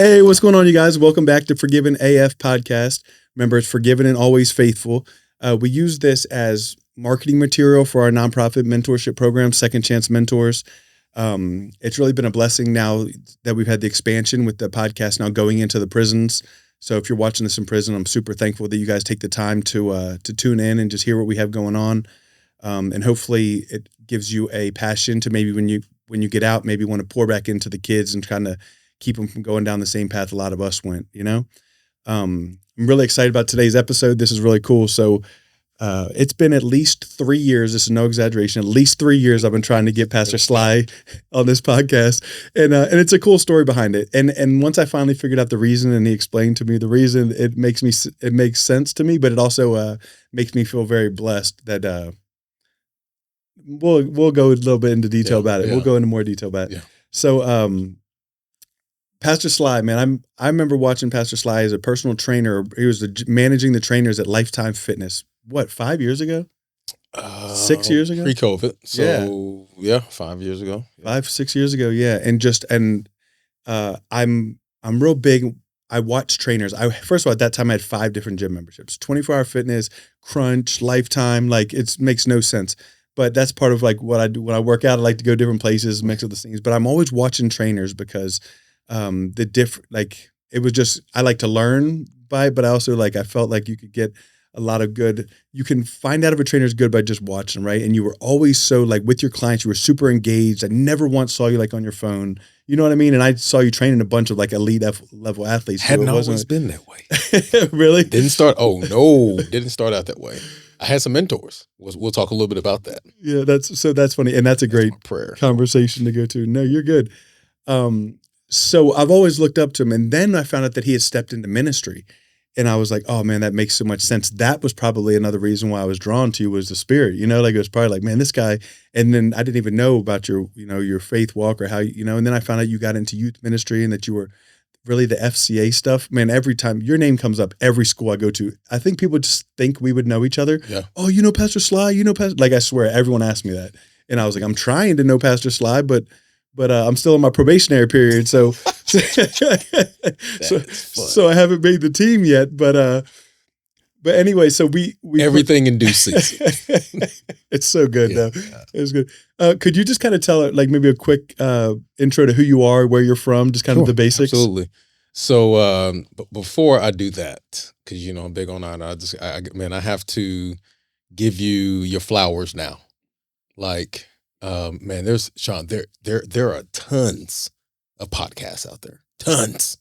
Hey, what's going on, you guys? Welcome back to Forgiven AF podcast. Remember, it's Forgiven and Always Faithful. We use this as marketing material for our nonprofit mentorship program, Second Chance Mentors. It's really been a blessing now that we've had the expansion with the podcast now going into the prisons. So if you're watching this in prison, I'm super thankful that you guys take the time to tune in and just hear what we have going on. And hopefully it gives you a passion to maybe when you get out, maybe want to pour back into the kids and kind of keep them from going down the same path a lot of us went, you know? I'm really excited about today's episode. This is really cool. So it's been at least 3 years. This is no exaggeration. At least 3 years I've been trying to get Pastor Sly on this podcast. And it's a cool story behind it. And once I finally figured out the reason and he explained to me the reason, it makes sense to me, but it also makes me feel very blessed that we'll go a little bit into detail about it. Yeah. We'll go into more detail about it. Yeah. So Pastor Sly, man, I remember watching Pastor Sly as a personal trainer. He was managing the trainers at Lifetime Fitness. What, 5 years ago? 6 years ago? Pre-COVID. So yeah, 5 years ago. 6 years ago, yeah. I'm real big. I watch trainers. First of all, at that time I had 5 different gym memberships: 24 Hour Fitness, Crunch, Lifetime. Like it makes no sense. But that's part of like what I do when I work out. I like to go different places, mix up the things. But I'm always watching trainers because it was just, I like to learn by it, but I also I felt like you could get a lot of good, you can find out if a trainer's good by just watching, right? And you were always so with your clients, you were super engaged. I never once saw you on your phone. You know what I mean? And I saw you training a bunch of elite level athletes. Hadn't always been that way. Really? Didn't start out that way. I had some mentors. We'll talk a little bit about that. Yeah, that's funny. And that's a great conversation to go to. No, you're good. So I've always looked up to him, and then I found out that he had stepped into ministry, and I was like, oh man, that makes so much sense. That was probably another reason why I was drawn to you was the Spirit, it was probably man, this guy. And then I didn't even know about your faith walk or how, and then I found out you got into youth ministry and that you were really the FCA stuff. Man, every time your name comes up, every school I go to, I think people just think we would know each other. Yeah. Oh, Pastor Sly, Pastor, I swear everyone asked me that. And I was like, I'm trying to know Pastor Sly, but I'm still in my probationary period, so so I haven't made the team yet. But anyway, so we everything in due season. It's so good though. It's good. Could you just kind of tell maybe a quick intro to who you are, where you're from, just kind of the basics? Absolutely. So, but before I do that, because I'm big on honor, I have to give you your flowers now, man, there's Sean. There are tons of podcasts out there. Tons.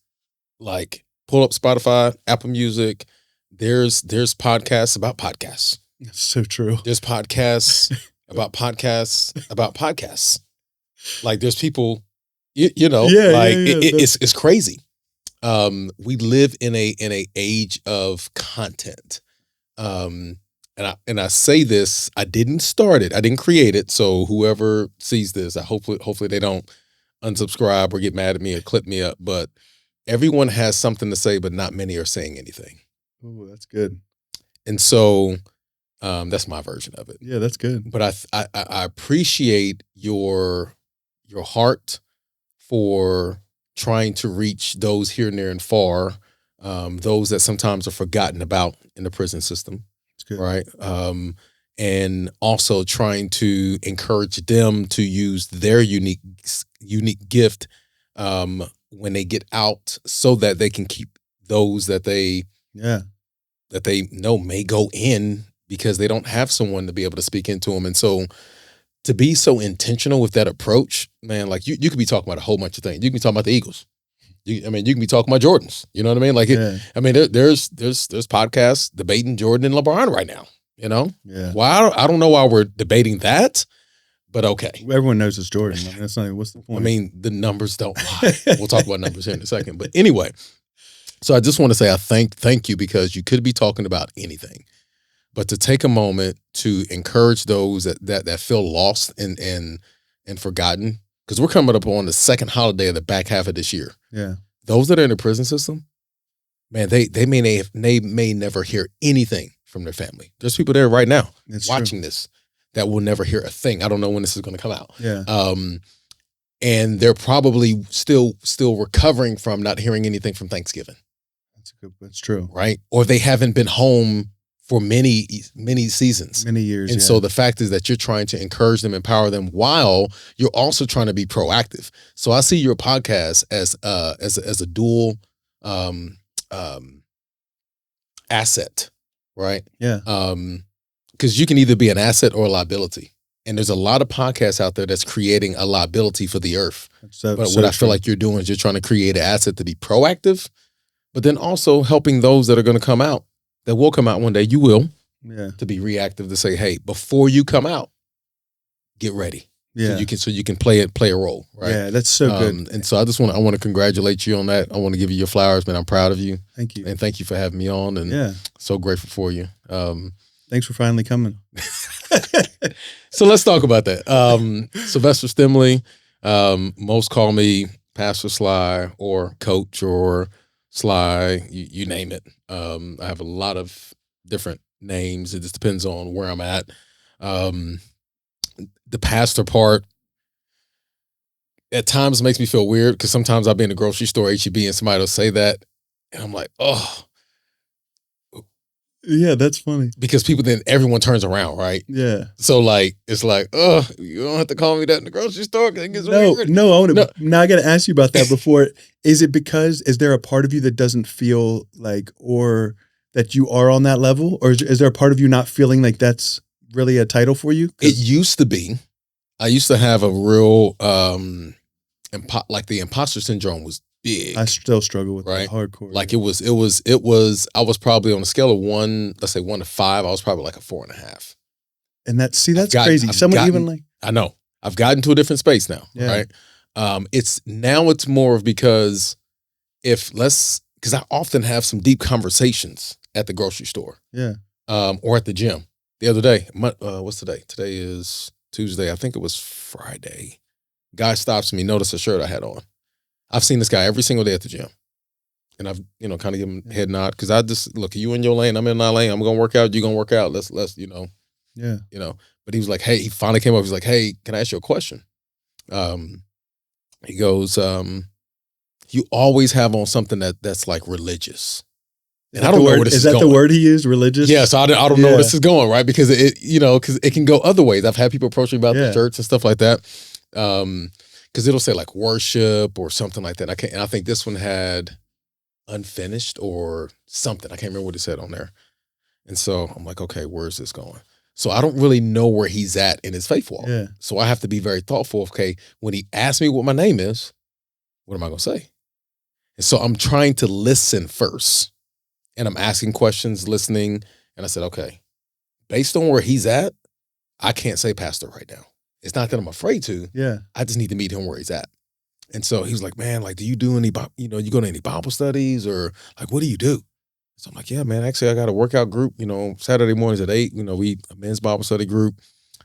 Pull up Spotify, Apple Music. There's podcasts about podcasts. That's so true. There's podcasts about podcasts about podcasts. There's people, it's crazy. We live in a age of content. And I say this, I didn't start it. I didn't create it. So whoever sees this, hopefully they don't unsubscribe or get mad at me or clip me up. But everyone has something to say, but not many are saying anything. Oh, that's good. And so that's my version of it. Yeah, that's good. But I appreciate your heart for trying to reach those here, near, and far, those that sometimes are forgotten about in the prison system. Right. And also trying to encourage them to use their unique gift when they get out so that they can keep those that they know may go in because they don't have someone to be able to speak into them. And so to be so intentional with that approach, man, you could be talking about a whole bunch of things. You can be talking about the Eagles. You can be talking about Jordans. You know what I mean? There's podcasts debating Jordan and LeBron right now. Yeah. Well, I don't know why we're debating that, but okay. Everyone knows it's Jordan. That's not. What's the point? The numbers don't lie. We'll talk about numbers here in a second. But anyway, so I just want to say I thank you because you could be talking about anything, but to take a moment to encourage those that feel lost and forgotten. Because we're coming up on the second holiday of the back half of this year. Yeah. Those that are in the prison system, man, they may never hear anything from their family. There's people there right now watching this that will never hear a thing. I don't know when this is going to come out. Yeah. and they're probably still recovering from not hearing anything from Thanksgiving. That's true. Right? Or they haven't been home for many seasons. Many years. And so the fact is that you're trying to encourage them, empower them, while you're also trying to be proactive. So I see your podcast as a dual asset, right? Yeah. Because you can either be an asset or a liability. And there's a lot of podcasts out there that's creating a liability for the earth. But what I feel like you're doing is you're trying to create an asset to be proactive, but then also helping those that are going to come out, that will come out one day, you will, to be reactive, to say, hey, before you come out, get ready. Yeah. So you can play a role, right? Yeah, that's so good. And so I want to congratulate you on that. I want to give you your flowers, man. I'm proud of you. Thank you. And thank you for having me on, and so grateful for you. Thanks for finally coming. So let's talk about that. Sylvester Stemley, most call me Pastor Sly or Coach or Sly, you name it. I have a lot of different names. It just depends on where I'm at. The pastor part at times makes me feel weird, because sometimes I'll be in the grocery store, HEB, and somebody will say that, and I'm like, oh. Yeah, that's funny. Because then everyone turns around, right? Yeah. So it's like, oh, you don't have to call me that in the grocery store, because it gets weird. Now I got to ask you about that before. Is there a part of you that doesn't feel like, or that you are on that level? Or is there a part of you not feeling like that's really a title for you? It used to be. I used to have a real, like the imposter syndrome was big. I still struggle with right? That hardcore. Like it was, I was probably on a scale of 1 to 5, I was probably like a 4.5. And that's crazy. I know. I've gotten to a different space now, right? It's more of because because I often have some deep conversations at the grocery store. Yeah. Or at the gym. The other day, what's today? Today is Tuesday. I think it was Friday. Guy stops me, noticed a shirt I had on. I've seen this guy every single day at the gym. And I've, kind of give him a head nod, because I just, look, you in your lane, I'm in my lane. I'm going to work out, you're going to work out. Let's. Yeah. But he was like, hey, he finally came up. He's like, hey, can I ask you a question? He goes, you always have on something that's like religious. And I don't know where this is going. Is that the word he used, religious? Yeah, so I don't know where this is going, right? Because because it can go other ways. I've had people approach me about the church and stuff like that. Because it'll say like worship or something like that. And I think this one had unfinished or something. I can't remember what it said on there. And so I'm like, okay, where is this going? So I don't really know where he's at in his faith walk. Yeah. So I have to be very thoughtful. Okay, when he asks me what my name is, what am I going to say? And so I'm trying to listen first. And I'm asking questions, listening. And I said, okay, based on where he's at, I can't say pastor right now. It's not that I'm afraid to. Yeah. I just need to meet him where he's at. And so he was like, man, like, do you do any, you go to any Bible studies, or like, what do you do? So I'm like, yeah, man, actually I got a workout group, Saturday mornings at 8, we a men's Bible study group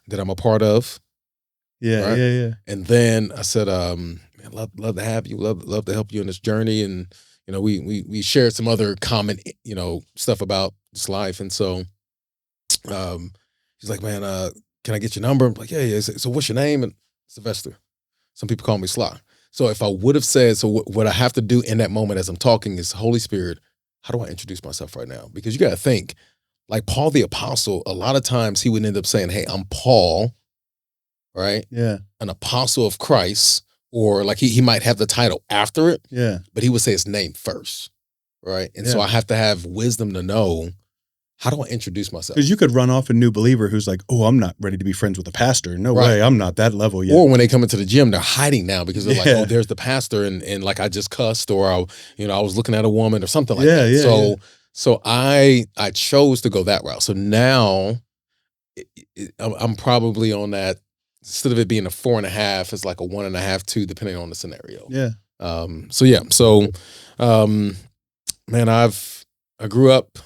that I'm a part of. Yeah. Right? Yeah. And then I said, man, love to have you, love to help you in this journey. And, we shared some other common, stuff about this life. And so he's like, man, can I get your number? I'm like, yeah. So what's your name? And Sylvester. Some people call me Sly. So if I would have said, so what I have to do in that moment as I'm talking is, Holy Spirit, how do I introduce myself right now? Because you got to think, like Paul the Apostle, a lot of times he would end up saying, hey, I'm Paul, right? Yeah. An apostle of Christ, or like he might have the title after it. Yeah. But he would say his name first, right? And so I have to have wisdom to know, how do I introduce myself? Because you could run off a new believer who's like, oh, I'm not ready to be friends with a pastor. No way, I'm not that level yet. Or when they come into the gym, they're hiding now because they're like, oh, there's the pastor, and like I just cussed, or I was looking at a woman or something like that. So I chose to go that route. So now I'm probably on that, instead of it being a 4.5, it's like a 1.5, 2, depending on the scenario. Yeah. So man, I grew up.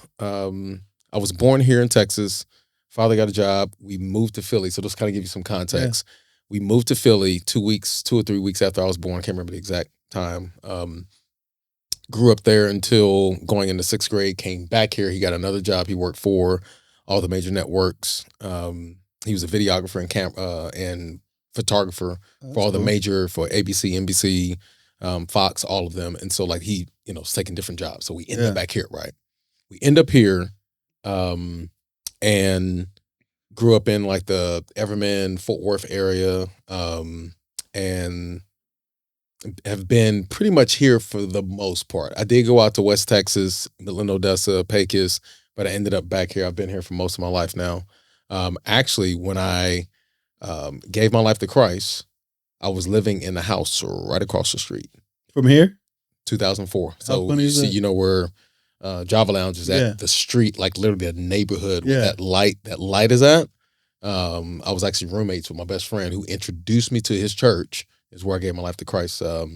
I was born here in Texas. Father got a job. We moved to Philly. So just kind of give you some context. Yeah. We moved to Philly 2 or 3 weeks after I was born. I can't remember the exact time. Grew up there until going into 6th grade, came back here. He got another job. He worked for all the major networks. He was a videographer and photographer for all the major, for ABC, NBC, Fox, all of them. And so like he, was taking different jobs. So we end up back here, right? We end up here and grew up in like the Everman, Fort Worth area, and have been pretty much here for the most part. I did go out to West Texas, Midland, Odessa, Pecos, but I ended up back here. I've been here for most of my life now. Actually, when I gave my life to Christ, I was living in a house right across the street. From here? 2004. So you see, where Java Lounge is at, the street, like literally a neighborhood where that light is at. I was actually roommates with my best friend who introduced me to his church, is where I gave my life to Christ out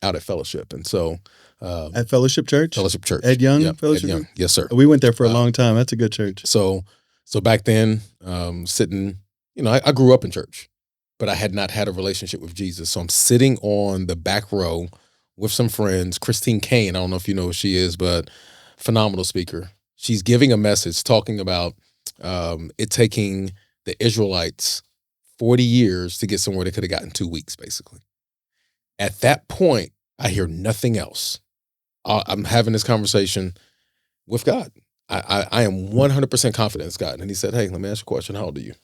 at Fellowship. And so at Fellowship Church? Fellowship Church. Ed Young Fellowship? Ed Young. Yes, sir. We went there for a long time. That's a good church. So back then, sitting, I grew up in church, but I had not had a relationship with Jesus. So I'm sitting on the back row with some friends. Christine Kane, I don't know if you know who she is, but phenomenal speaker. She's giving a message talking about it taking the Israelites 40 years to get somewhere they could have gotten 2 weeks, basically. At that point, I hear nothing else. I'm having this conversation with God. I am 100% confident it's God. And he said, hey, let me ask you a question. How old are you?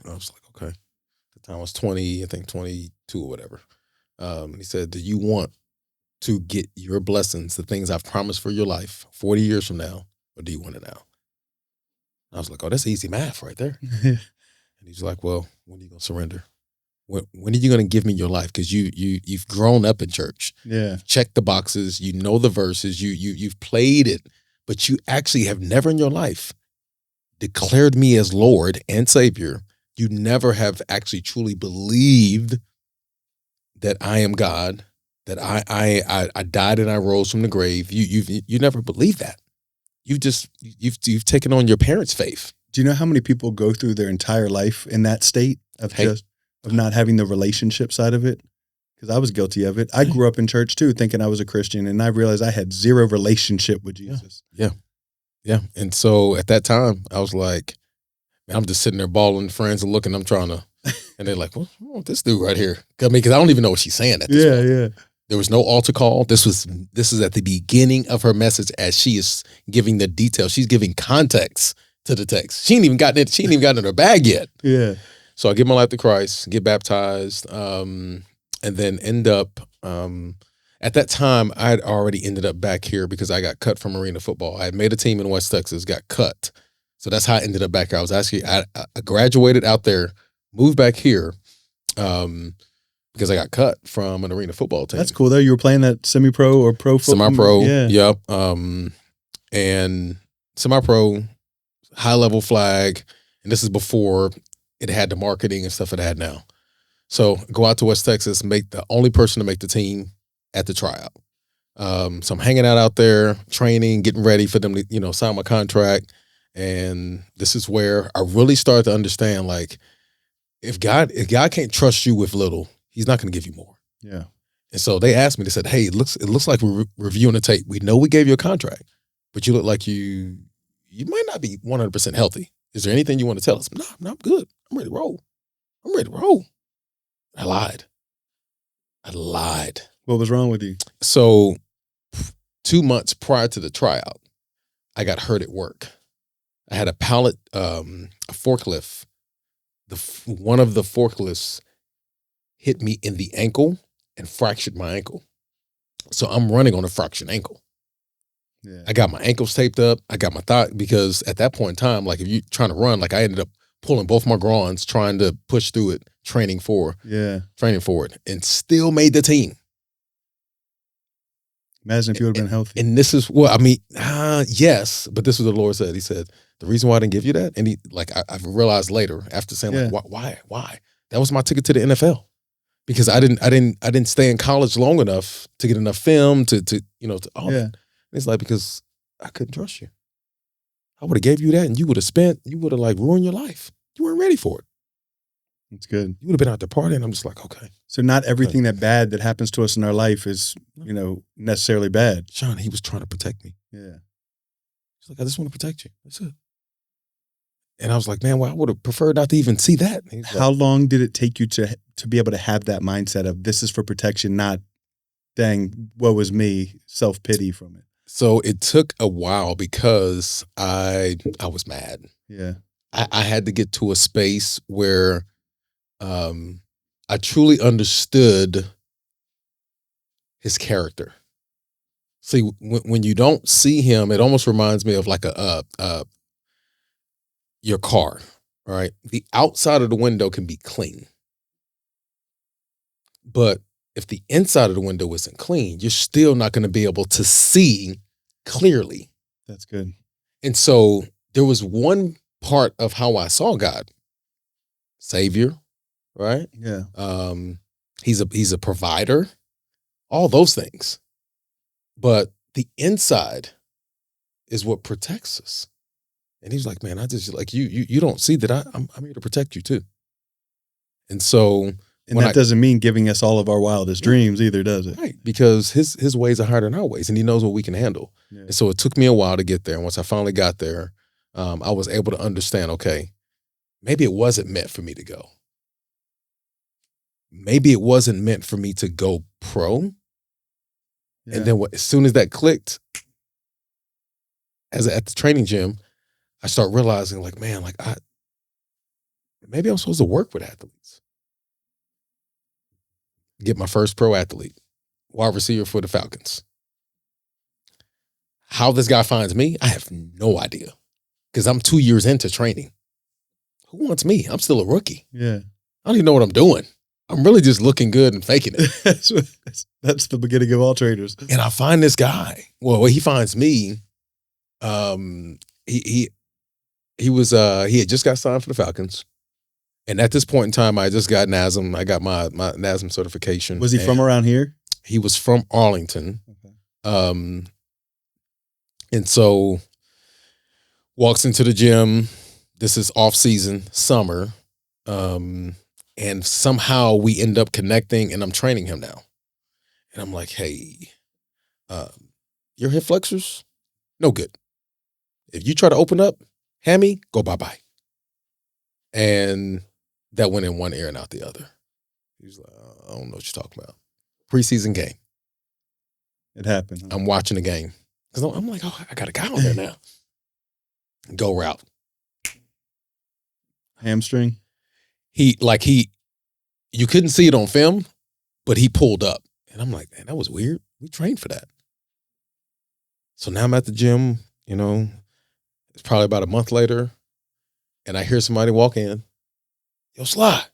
And I was like, okay. At the time I was 20, I think 22 or whatever. He said, do you want to get your blessings, the things I've promised for your life 40 years from now, or do you want it now? I was like, oh, that's easy math right there. And he's like, well, when are you going to surrender? When are you going to give me your life? Because you've grown up in church. Yeah. You've checked the boxes. You know the verses. You've played it, but you actually have never in your life declared me as Lord and Savior. You never have actually truly believed that I am God, that I died and I rose from the grave. You never believed that. You've taken on your parents' faith. Do you know how many people go through their entire life in that state of of not having the relationship side of it? Because I was guilty of it. I grew up in church too, thinking I was a Christian, and I realized I had zero relationship with Jesus. Yeah. And so at that time, I was like, man, I'm just sitting there bawling, friends are looking, I'm trying to, and they're like, well, I want this dude right here. Because I don't even know what she's saying at this point. Yeah. There was no altar call. This is at the beginning of her message as she is giving the details. She's giving context to the text. She ain't even gotten in her bag yet. Yeah. So I give my life to Christ, get baptized, and then end up, at that time, I had already ended up back here because I got cut from arena football. I had made a team in West Texas, got cut. So that's how I ended up back here. I graduated out there, moved back here, because I got cut from an arena football team. That's cool though. You were playing that semi-pro or pro football? Semi-pro, yeah. Yep. And semi-pro, high-level flag, and this is before it had the marketing and stuff it had now. So go out to West Texas, make the only person to make the team at the tryout. So I'm hanging out there, training, getting ready for them to, sign my contract. And this is where I really started to understand, like, if God can't trust you with little, he's not going to give you more. Yeah. And so they asked me, they said, hey, it looks like we're reviewing the tape. We know we gave you a contract, but you look like you might not be 100% healthy. Is there anything you want to tell us? No, I'm good. I'm ready to roll. I lied. What was wrong with you? So 2 months prior to the tryout, I got hurt at work. I had a pallet, a forklift. One of the forklifts hit me in the ankle and fractured my ankle. So I'm running on a fractured ankle. Yeah. I got my ankles taped up. I got my thigh, because at that point in time, like if you're trying to run, like I ended up pulling both my groins, trying to push through it, training for it, and still made the team. Imagine if you would have been healthy. And this is yes, but this is what the Lord said. He said, the reason why I didn't give you that, and I've realized later after saying like, why? That was my ticket to the NFL. Because I didn't stay in college long enough to get enough film to all that. And it's like, because I couldn't trust you. I would have gave you that, and you would have like ruined your life. You weren't ready for it. It's good. You would have been out there partying. I'm just like, okay. So not everything that bad that happens to us in our life is, necessarily bad. Sean, he was trying to protect me. Yeah. He's like, I just want to protect you. That's it. And I was like, man, well, I would have preferred not to even see that. And he's How like, long did it take you to be able to have that mindset of this is for protection, not dang, woe is me, self-pity from it? so it took a while because I was mad. Yeah. I had to get to a space where I truly understood his character. See, when you don't see him, it almost reminds me of like your car, right? The outside of the window can be clean, but if the inside of the window isn't clean, you're still not going to be able to see clearly. That's good. And so there was one part of how I saw God, Savior, right? Yeah. He's a provider, all those things. But the inside is what protects us. And he's like, man, I just like you don't see that I'm here to protect you too. And so And that doesn't mean giving us all of our wildest dreams either, does it? right, because his ways are higher than our ways, and he knows what we can handle. Yeah. And so it took me a while to get there. And once I finally got there, I was able to understand, okay, maybe it wasn't meant for me to go. Maybe it wasn't meant for me to go pro. Yeah. And then as soon as that clicked, at the training gym, I start realizing like, man, like maybe I'm supposed to work with athletes. Get my first pro athlete, wide receiver for the Falcons. How this guy finds me, I have no idea. Because I'm 2 years into training. Who wants me? I'm still a rookie. Yeah. I don't even know what I'm doing. I'm really just looking good and faking it. That's the beginning of all traders. And I find this guy. Well, he finds me. He had just got signed for the Falcons. And at this point in time, I just got NASM. I got my NASM certification. Was he from around here? He was from Arlington. Okay. And so walks into the gym. This is off season, summer. And somehow we end up connecting, and I'm training him now. And I'm like, hey, your hip flexors, no good. If you try to open up, hammy, go bye-bye. And that went in one ear and out the other. He was like, I don't know what you're talking about. Preseason game. It happened. I'm watching the game. Because I'm like, oh, I got a guy on there now. Go route. Hamstring? You couldn't see it on film, but he pulled up. And I'm like, man, that was weird. We trained for that. So now I'm at the gym, it's probably about a month later, and I hear somebody walk in. Yo, Sly.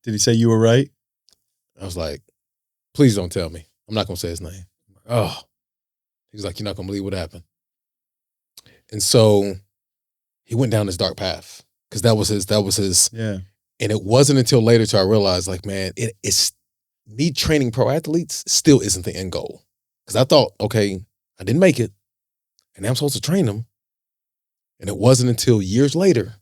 Did he say you were right? I was like, please don't tell me. I'm not going to say his name. Oh. He was like, you're not going to believe what happened. And so he went down this dark path because that was his. Yeah. And it wasn't until later till I realized, like, man, it's me training pro athletes still isn't the end goal. Because I thought, okay, I didn't make it, and now I'm supposed to train them. And it wasn't until years later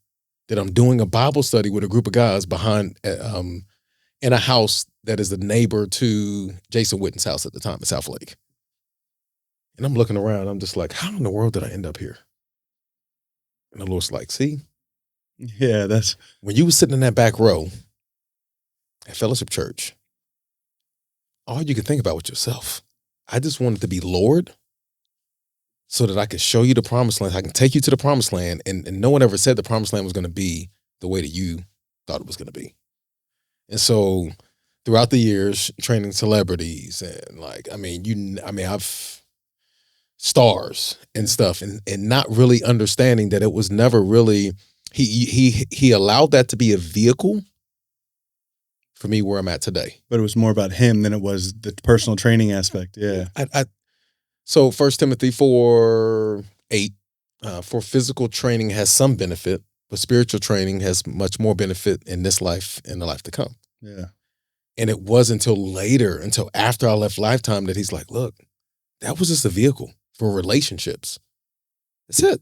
that I'm doing a Bible study with a group of guys behind in a house that is the neighbor to Jason Witten's house at the time in South Lake. And I'm looking around, I'm just like, how in the world did I end up here? And the Lord's like, see? Yeah, that's... When you were sitting in that back row at Fellowship Church, all you could think about was yourself. I just wanted to be Lord so that I could show you the promised land. I can take you to the promised land, and no one ever said the promised land was going to be the way that you thought it was going to be. And so throughout the years, training celebrities and I've stars and stuff, and not really understanding that it was never really, he allowed that to be a vehicle for me where I'm at today. But it was more about him than it was the personal training aspect. Yeah. So 1 Timothy 4:8, for physical training has some benefit, but spiritual training has much more benefit in this life and the life to come. Yeah. And it wasn't until after I left Lifetime that he's like, look, that was just a vehicle for relationships. That's it.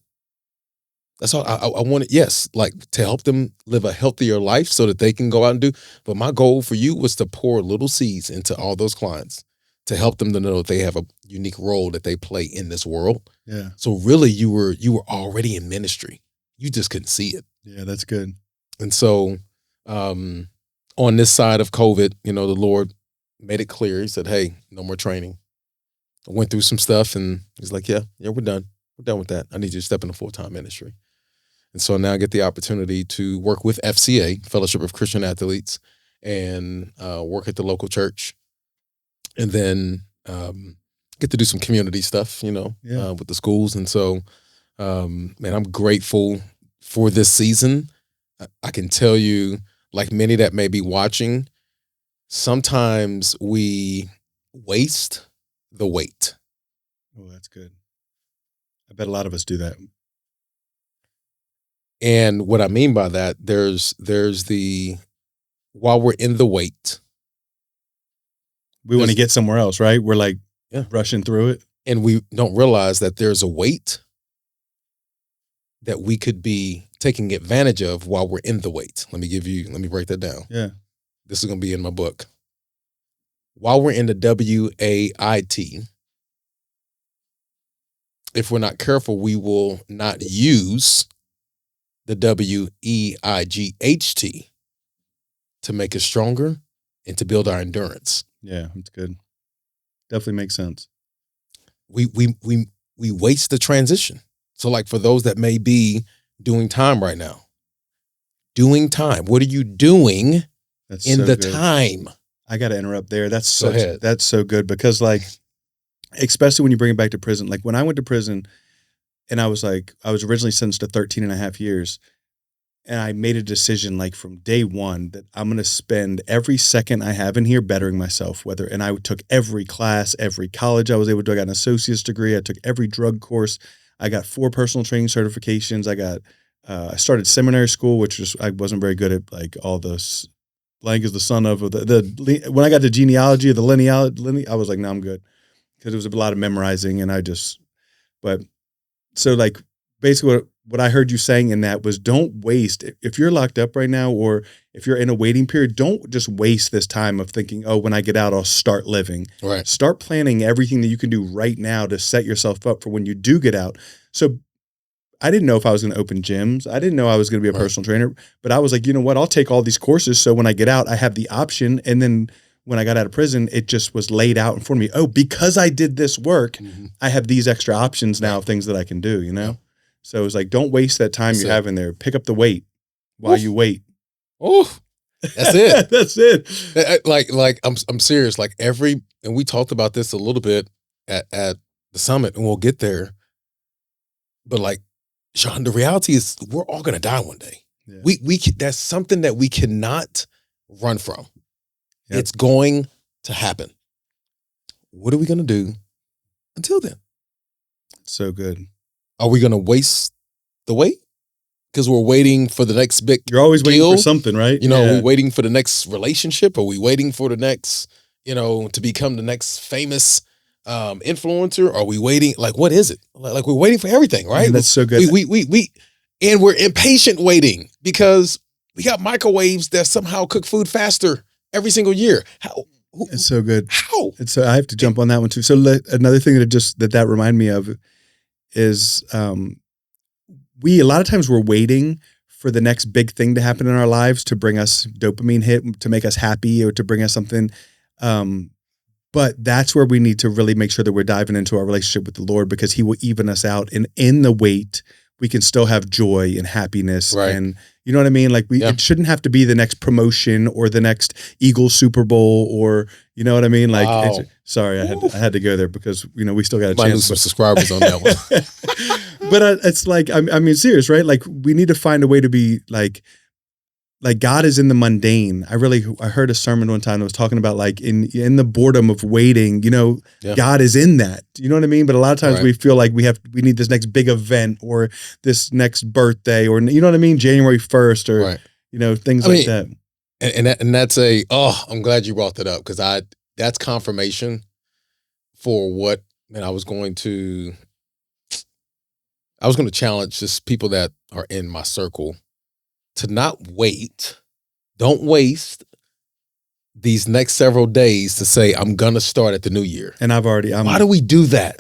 That's all I wanted. Yes, like to help them live a healthier life so that they can go out and do. But my goal for you was to pour little seeds into all those clients to help them to know that they have a unique role that they play in this world. Yeah. So really you were already in ministry. You just couldn't see it. Yeah, that's good. And so on this side of COVID, the Lord made it clear. He said, hey, no more training. I went through some stuff and he's like, yeah, we're done. We're done with that. I need you to step into full-time ministry. And so now I get the opportunity to work with FCA, Fellowship of Christian Athletes, and work at the local church. And then get to do some community stuff, with the schools. And so, man, I'm grateful for this season. I can tell you, like many that may be watching, sometimes we waste the wait. Oh, that's good. I bet a lot of us do that. And what I mean by that, there's while we're in the wait, we want to get somewhere else, right? We're like rushing through it. And we don't realize that there's a wait that we could be taking advantage of while we're in the wait. Let me break that down. Yeah. This is going to be in my book. While we're in the WAIT, if we're not careful, we will not use the WEIGHT to make us stronger and to build our endurance. Yeah, that's good. Definitely makes sense. We waste the transition. So like for those that may be doing time right now, what are you doing in the time? I got to interrupt there. That's so good because like, especially when you bring it back to prison, like when I went to prison and I was originally sentenced to 13 and a half years. And I made a decision like from day one that I'm going to spend every second I have in here bettering myself, and I took every class, every college I was able to. I got an associate's degree. I took every drug course. I got 4 personal training certifications. I started seminary school, which I wasn't very good at, like all this blank is the son of when I got to genealogy of the lineage, I was like, no, I'm good. Because it was a lot of memorizing so like basically what I heard you saying in that was don't waste, if you're locked up right now or if you're in a waiting period, don't just waste this time of thinking, oh, when I get out, I'll start living. Right. Start planning everything that you can do right now to set yourself up for when you do get out. So I didn't know if I was going to open gyms. I didn't know I was going to be a personal trainer, but I was like, you know what? I'll take all these courses. So when I get out, I have the option. And then when I got out of prison, it just was laid out in front of me. Oh, because I did this work, I have these extra options now of things that I can do, Yeah. So it was like, don't waste that time you have in there. Pick up the weight while you wait. Oh, that's it. That's it. Like I'm serious. Like and we talked about this a little bit at the summit, and we'll get there. But like, Sean, the reality is we're all going to die one day. Yeah. That's something that we cannot run from. Yep. It's going to happen. What are we going to do until then? So good. Are we going to waste the wait? Because we're waiting for the next big You're always waiting for something, right? Are we waiting for the next relationship? Are we waiting for the next, to become the next famous influencer? Are we waiting? Like, what is it? Like we're waiting for everything, right? Man, that's so good. And we're impatient waiting because we got microwaves that somehow cook food faster every single year. How? It's so good. How? I have to jump on that one too. So another thing that reminded me of is a lot of times we're waiting for the next big thing to happen in our lives to bring us dopamine hit, to make us happy or to bring us something. But that's where we need to really make sure that we're diving into our relationship with the Lord, because he will even us out. And in the wait, we can still have joy and happiness. Right. And you know what I mean? Like it shouldn't have to be the next promotion or the next Eagles Super Bowl or, you know what I mean? Like, wow. Sorry, I had to go there because, we still got a chance. Lose some subscribers on that one. But it's like, I mean, serious, right? Like we need to find a way to be like God is in the mundane. I heard a sermon one time that was talking about like in the boredom of waiting, God is in that. You know what I mean? But a lot of times we feel like we need this next big event or this next birthday or, you know what I mean? January 1st or, things like that. And that's I'm glad you brought that up, because that's confirmation for what, man, I was going to challenge just people that are in my circle to not wait. Don't waste these next several days to say, I'm going to start at the new year. And why do we do that?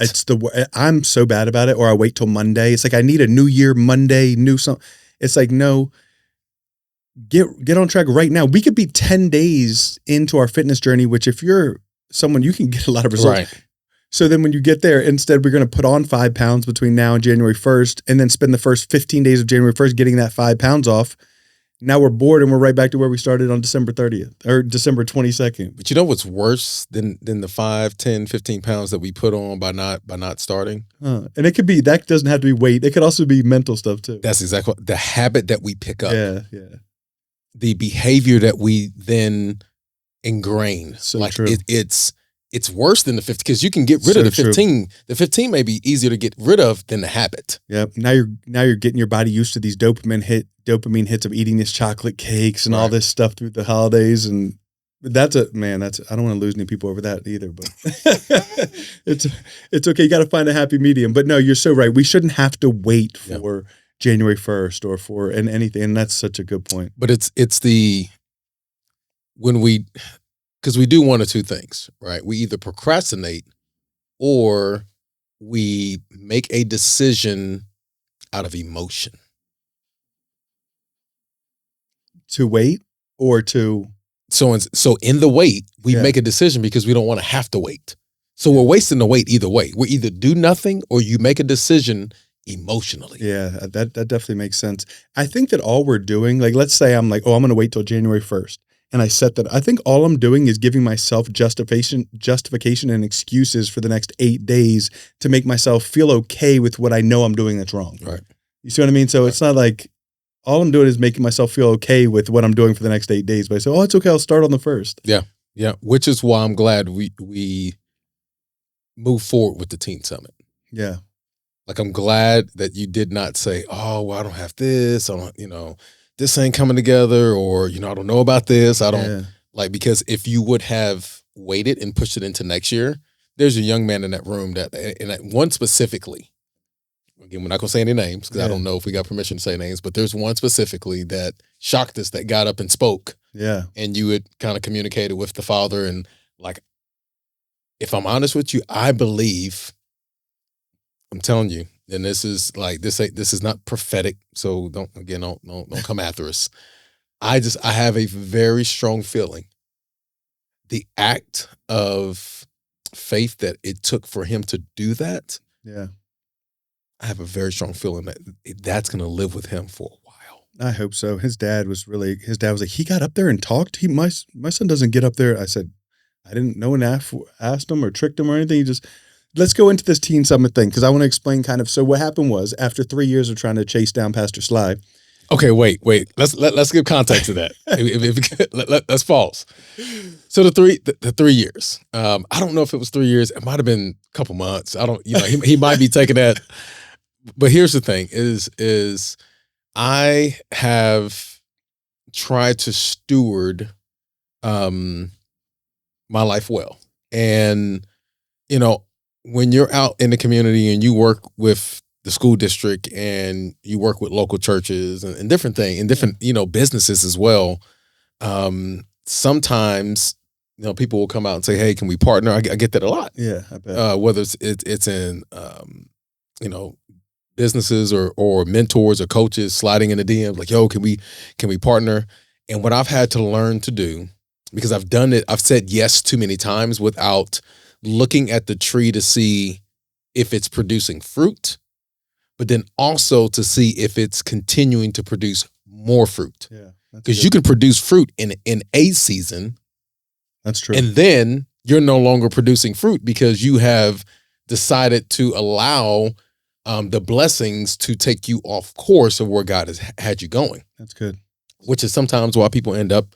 I'm so bad about it. Or I wait till Monday. It's like, I need a new year, Monday, new something. It's like, no, get on track right now. We could be 10 days into our fitness journey, which if you're someone, you can get a lot of results. Right. So then when you get there, instead, we're going to put on 5 pounds between now and January 1st, and then spend the first 15 days of January 1st getting that 5 pounds off. Now we're bored and we're right back to where we started on December 30th or December 22nd. But you know what's worse than the 5, 10, 15 pounds that we put on by not starting? And it could be, that doesn't have to be weight. It could also be mental stuff too. That's exactly the habit that we pick up. Yeah. The behavior that we then ingrain. So like true. It's worse than the 15 because you can get rid of the 15. True. The 15 may be easier to get rid of than the habit. Yep. Now you're getting your body used to these dopamine hits of eating these chocolate cakes and all this stuff through the holidays, and I don't want to lose any people over that either. But it's okay. You got to find a happy medium. But no, you're so right. We shouldn't have to wait for January 1st or for anything, and that's such a good point. But because we do one or two things, right? We either procrastinate or we make a decision out of emotion. To wait or to... So in the wait, we make a decision because we don't want to have to wait. So we're wasting the wait either way. We either do nothing or you make a decision emotionally. Yeah, that definitely makes sense. I think that all we're doing, like let's say I'm like, I'm going to wait till January 1st. And I set that. I think all I'm doing is giving myself justification and excuses for the next 8 days to make myself feel okay with what I know I'm doing that's wrong. Right. You see what I mean? So it's not like all I'm doing is making myself feel okay with what I'm doing for the next 8 days. But I say, it's okay. I'll start on the 1st. Yeah. Yeah. Which is why I'm glad we move forward with the Teen Summit. Yeah. Like, I'm glad that you did not say, I don't have this. I don't, this ain't coming together, or, I don't know about this. I don't because if you would have waited and pushed it into next year, there's a young man in that room and one specifically, again, we're not going to say any names because I don't know if we got permission to say names, but there's one specifically that shocked us, that got up and spoke. Yeah. And you had kind of communicated with the father. And like, if I'm honest with you, I believe, I'm telling you, and this is like, this is not prophetic, so don't come after us. I have a very strong feeling the act of faith that it took for him to do that. Yeah. I have a very strong feeling that that's going to live with him for a while. I hope so. His dad was like, he got up there and talked. My son doesn't get up there. I said, I didn't, no one asked him or tricked him or anything. He just, let's go into this Teen Summit thing, because I want to explain kind of. So what happened was, after 3 years of trying to chase down Pastor Sly. Okay, wait. Let's give context to that. Let's pause. So the 3 years. I don't know if it was 3 years. It might have been a couple months. I don't. He might be taking that. But here's the thing: is I have tried to steward my life well, and when you're out in the community and you work with the school district and you work with local churches and different things and different, businesses as well. Sometimes, people will come out and say, hey, can we partner? I get that a lot. Yeah, I bet. Whether it's in, businesses or mentors or coaches sliding in the DMs like, yo, can we partner? And what I've had to learn to do, because I've done it, I've said yes too many times without looking at the tree to see if it's producing fruit, but then also to see if it's continuing to produce more fruit. Yeah, because you can produce fruit in a season. That's true. And then you're no longer producing fruit because you have decided to allow the blessings to take you off course of where God has had you going. That's good. Which is sometimes why people end up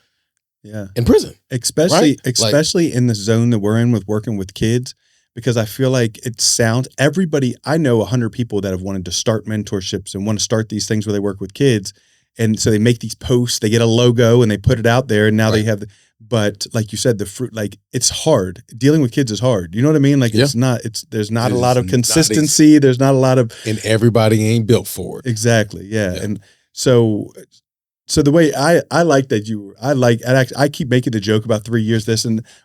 in prison. Especially in the zone that we're in with working with kids, because I feel like I know 100 people that have wanted to start mentorships and want to start these things where they work with kids. And so they make these posts, they get a logo and they put it out there, and now they have, but like you said, the fruit, like, it's hard. Dealing with kids is hard. You know what I mean? Like, there's not a lot of consistency. There's not a lot of, and everybody ain't built for it. Exactly. Yeah. And so So the way I like that I keep making the joke about 3 years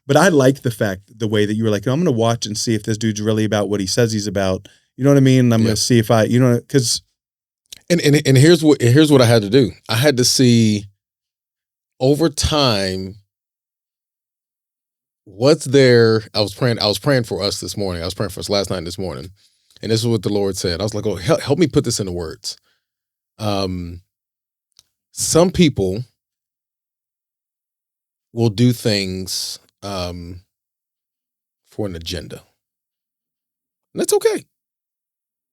but I like the way that you were like, I'm going to watch and see if this dude's really about what he says he's about. You know what I mean? And I'm going to see if because. And here's what I had to do. I had to see over time. What's there? I was praying for us this morning. I was praying for us last night and this morning. And this is what the Lord said. I was like, oh, help me put this into words. Some people will do things for an agenda. And that's okay.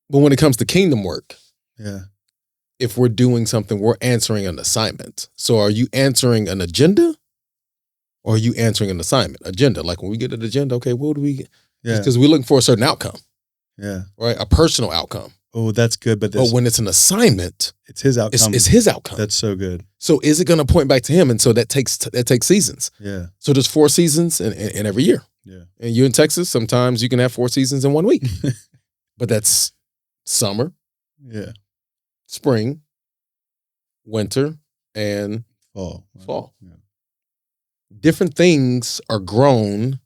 But when it comes to kingdom work, if we're doing something, we're answering an assignment. So are you answering an agenda or are you answering an assignment? Agenda, like when we get an agenda, okay, what do we get? Because we're looking for a certain outcome. Yeah. Right? A personal outcome. Oh, that's good. But when it's an assignment, it's his outcome. It's his outcome. That's so good. So is it going to point back to him? And so that takes seasons. Yeah. So there's 4 seasons in every year. Yeah. And you in Texas, sometimes you can have 4 seasons in 1 week. But that's summer. Yeah. Spring, winter, and fall. Yeah. Different things are grown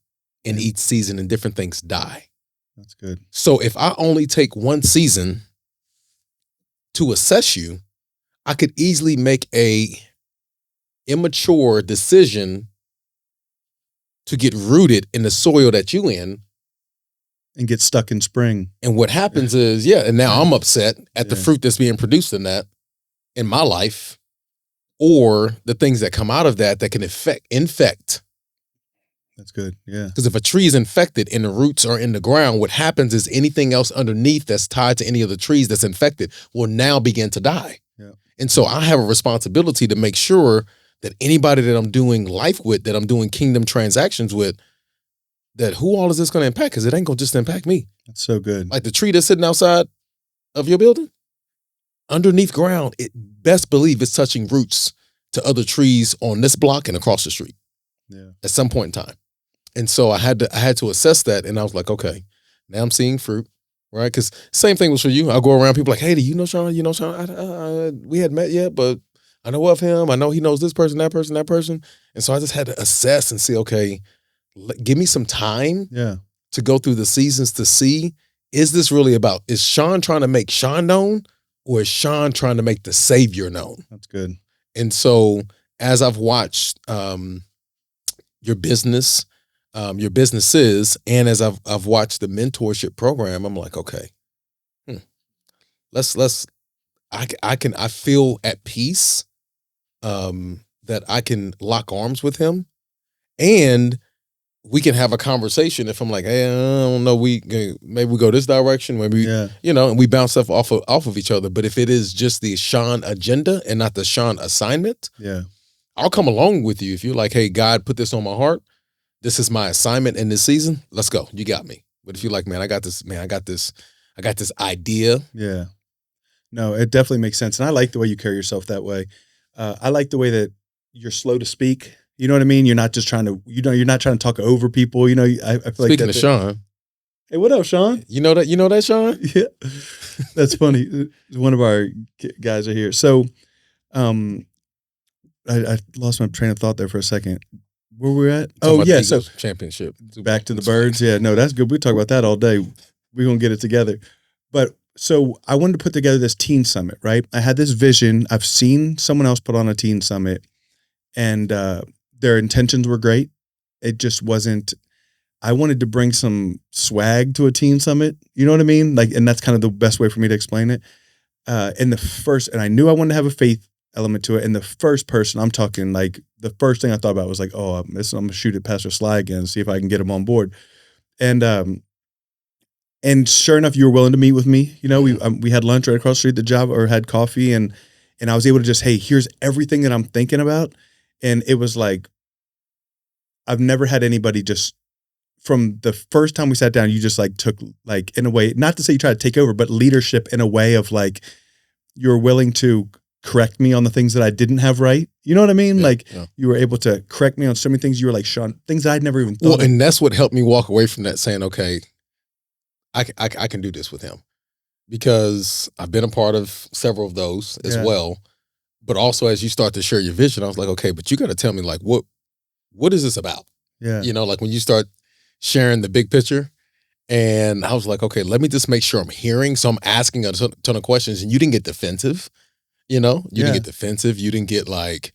in each season and different things die. That's good. So if I only take 1 season to assess you, I could easily make a immature decision to get rooted in the soil that you in. And get stuck in spring. And what happens is, and now I'm upset at the fruit that's being produced in my life, or the things that come out of that can infect. That's good. Yeah. Because if a tree is infected and the roots are in the ground, what happens is anything else underneath that's tied to any of the trees that's infected will now begin to die. Yeah. And so I have a responsibility to make sure that anybody that I'm doing life with, that I'm doing kingdom transactions with, that who all is this going to impact? Because it ain't going to just impact me. That's so good. Like the tree that's sitting outside of your building, underneath ground, it best believe it's touching roots to other trees on this block and across the street. Yeah. At some point in time. And so I had to assess that, and I was like, okay, now I'm seeing fruit, right? Because same thing was for you. I go around, people like, hey, do you know Sean? You know Sean? We hadn't met yet, but I know of him. I know he knows this person, that person, that person. And so I just had to assess and see, okay, give me some time to go through the seasons to see, is this really about, is Sean trying to make Sean known, or is Sean trying to make the Savior known? That's good. And so as I've watched your businesses, and as I've watched the mentorship program, I'm like, okay, I feel at peace that I can lock arms with him, and we can have a conversation. If I'm like, hey, I don't know, maybe we go this direction, maybe and we bounce stuff off of each other. But if it is just the Sean agenda and not the Sean assignment, I'll come along with you. If you're like, hey, God put this on my heart, this is my assignment in this season, let's go. You got me. But if you're like, man, I got this idea. Yeah. No, it definitely makes sense. And I like the way you carry yourself that way. I like the way that you're slow to speak. You know what I mean? You're not just trying to, you're not trying to talk over people. You know, I feel like Speaking of Sean. Hey, what up, Sean? You know that, Sean? Yeah. That's funny. One of our guys are here. So, I lost my train of thought there for a second. Where we're at? So championship. Back to the birds. Yeah, no, that's good. We talk about that all day. We're gonna get it together. But so I wanted to put together this teen summit, right? I had this vision. I've seen someone else put on a teen summit, and their intentions were great. It just wasn't. I wanted to bring some swag to a teen summit. You know what I mean? Like, and that's kind of the best way for me to explain it. And I knew I wanted to have a faith element to it. And the first person, I'm talking like the first thing I thought about was like, oh, I'm gonna shoot at Pastor Sly again and see if I can get him on board. And sure enough, you were willing to meet with me. You know, we had lunch right across the street, the job, or had coffee, and I was able to just, hey, here's everything that I'm thinking about. And it was like, I've never had anybody just, from the first time we sat down, you just like took, like, in a way, not to say you tried to take over, but leadership in a way of like, you're willing to correct me on the things that I didn't have right. You know what I mean? You were able to correct me on so many things. You were like, Sean, things that I'd never even thought of. And that's what helped me walk away from that, saying, okay, I can do this with him, because I've been a part of several of those as well. But also as you start to share your vision, I was like, okay, but you got to tell me like, what is this about? Yeah. Like when you start sharing the big picture, and I was like, okay, let me just make sure I'm hearing. So I'm asking a ton of questions, and you didn't get defensive. You didn't get defensive. You didn't get like,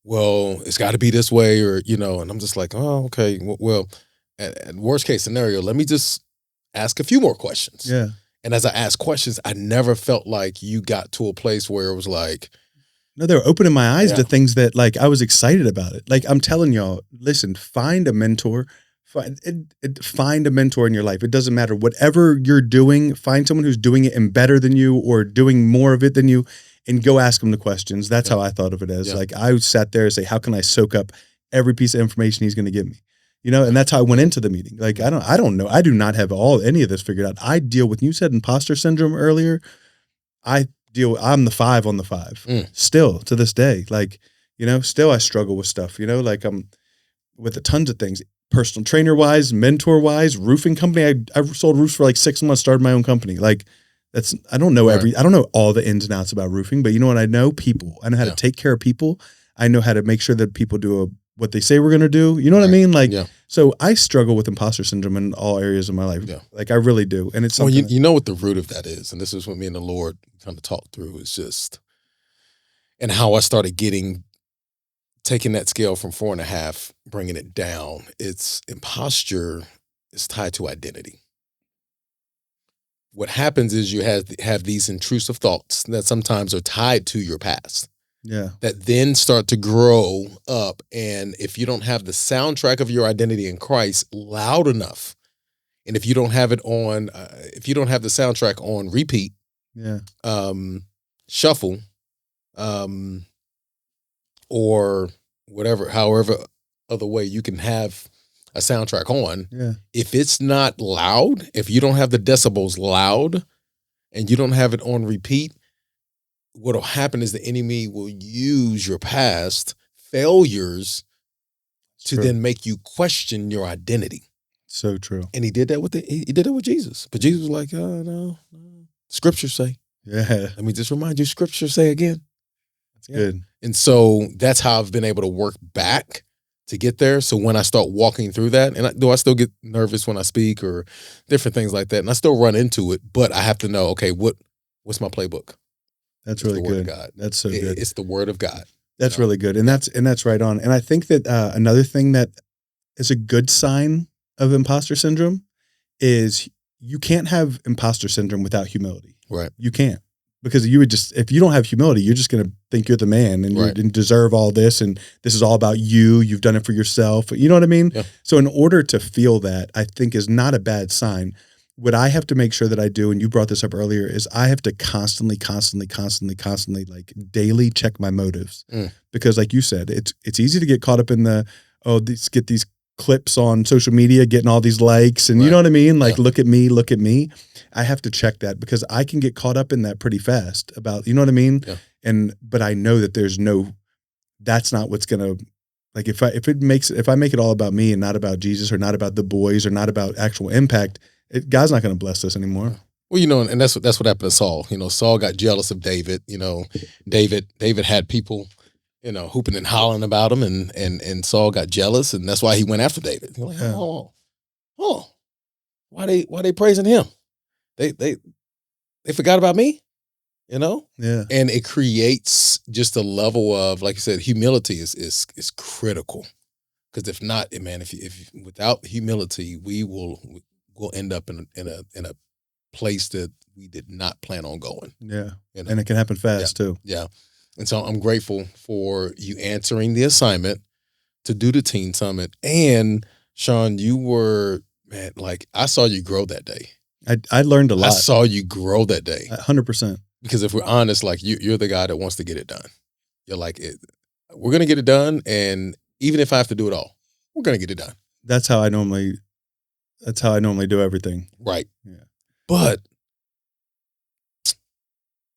well, it's got to be this way, or and I'm just like, oh, okay, well, at worst case scenario, let me just ask a few more questions. Yeah. And as I asked questions, I never felt like you got to a place where it was like, no, they were opening my eyes to things that like I was excited about it. Like I'm telling y'all, listen, find a mentor. Find a mentor in your life. It doesn't matter. Whatever you're doing, find someone who's doing it and better than you or doing more of it than you, and go ask them the questions. That's how I thought of it as. Like I sat there and say, how can I soak up every piece of information he's going to give me? And that's how I went into the meeting. Like, I don't know. I do not have any of this figured out. I deal with, you said imposter syndrome earlier. I'm the 5 on the 5 still to this day. Like, still I struggle with stuff, like I'm with tons of things. Personal trainer wise, mentor wise, roofing company. I sold roofs for like 6 months, started my own company. Like I don't know I don't know all the ins and outs about roofing, but you know what? I know people. I know how to take care of people. I know how to make sure that people do what they say we're going to do. You know what I mean? Like, so I struggle with imposter syndrome in all areas of my life. Yeah. Like I really do. And it's something. Well, you know what the root of that is. And this is what me and the Lord kind of talked through is just, and how I started taking that scale from 4.5, bringing it down. It's imposture is tied to identity. What happens is you have these intrusive thoughts that sometimes are tied to your past. Yeah. That then start to grow up. And if you don't have the soundtrack of your identity in Christ loud enough, and if you don't have it on, if you don't have the soundtrack on repeat, shuffle, or whatever, however other way you can have a soundtrack on, if it's not loud, if you don't have the decibels loud and you don't have it on repeat, what'll happen is the enemy will use your past failures to then make you question your identity. So true. And he did that with Jesus. But Jesus was like, oh, no. Scriptures say. Yeah. Let me just remind you, scriptures say again. That's good. And so that's how I've been able to work back to get there. So when I start walking through that, and I still get nervous when I speak or different things like that, and I still run into it, but I have to know, okay, what's my playbook? That's really good. God. That's so good. It's the word of God. That's really good. And that's right on. And I think that another thing that is a good sign of imposter syndrome is you can't have imposter syndrome without humility. Right. You can't. Because you would if you don't have humility, you're just going to think you're the man and you deserve all this. And this is all about you. You've done it for yourself. You know what I mean? Yeah. So in order to feel that, I think is not a bad sign. What I have to make sure that I do, and you brought this up earlier, is I have to constantly, like daily check my motives. Because like you said, it's easy to get caught up in get these clips on social media, getting all these likes and you know what I mean? Like, look at me. I have to check that because I can get caught up in that pretty fast about, you know what I mean? Yeah. But I know that that's not what's going to, like, if I make it all about me and not about Jesus or not about the boys or not about actual impact, God's not going to bless us anymore. Well, and that's what happened to Saul. Saul got jealous of David. David had people, hooping and hollering about him, and Saul got jealous, and that's why he went after David. Like, why they praising him? They forgot about me, Yeah. And it creates just a level of, like you said, humility is critical. Because if not, man, if without humility, we'll end up in a place that we did not plan on going. Yeah. And it can happen fast too. Yeah. And so I'm grateful for you answering the assignment to do the Teen Summit. And Sean, you were, man, like I saw you grow that day. I learned a lot. I saw you grow that day. 100%. Because if we're honest, like you're the guy that wants to get it done. You're like, we're going to get it done. And even if I have to do it all, we're going to get it done. That's how I normally do everything. Right. Yeah. But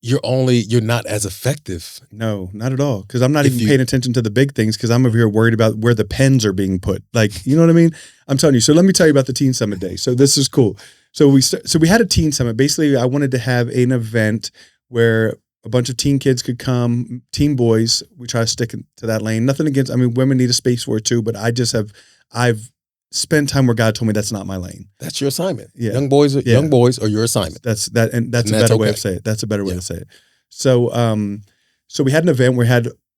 you're not as effective. No, not at all. Because I'm not even paying attention to the big things because I'm over here worried about where the pens are being put. Like, you know what I mean? I'm telling you. So let me tell you about the Teen Summit Day. So this is cool. So we had a Teen Summit. Basically, I wanted to have an event where a bunch of teen kids could come, teen boys. We try to stick to that lane. Nothing against, I mean, women need a space for it too, but I've spent time where God told me that's not my lane. That's your assignment. Yeah. Young boys are your assignment. That's a better way to say it. That's a better way to say it. So, so we had an event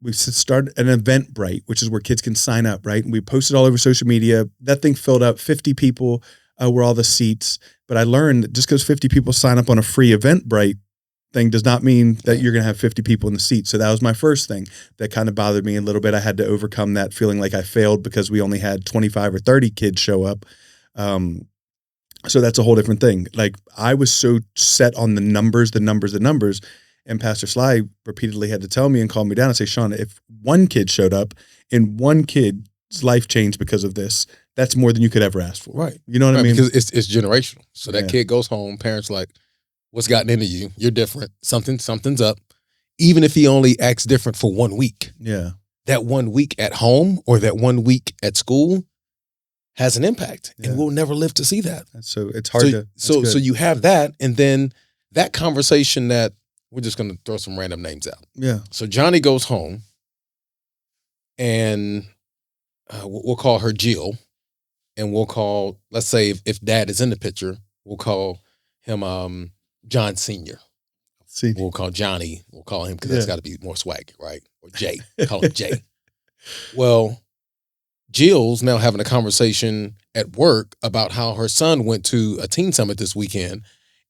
we started an Eventbrite, which is where kids can sign up, right? And we posted all over social media. That thing filled up. 50 people were all the seats. But I learned that just because 50 people sign up on a free Eventbrite thing does not mean that you're going to have 50 people in the seat. So that was my first thing that kind of bothered me a little bit. I had to overcome that feeling like I failed because we only had 25 or 30 kids show up. So that's a whole different thing. Like I was so set on the numbers. And Pastor Sly repeatedly had to tell me and calm me down and say, Sean, if one kid showed up and one kid's life changed because of this, that's more than you could ever ask for. Right. You know what I mean? Because it's generational. So that kid goes home, parents like, what's gotten into you? You're different. Something's up. Even if he only acts different for 1 week. Yeah. That 1 week at home or that 1 week at school has an impact. And we'll never live to see that. So it's hard So you have that, and then that conversation that we're just going to throw some random names out. Yeah. So Johnny goes home, and we'll call her Jill, and we'll call, let's say if Dad is in the picture, we'll call him John Sr. We'll call Johnny, we'll call him because that's got to be more swag, right? Or Jay, call him Jay. Well, Jill's now having a conversation at work about how her son went to a teen summit this weekend,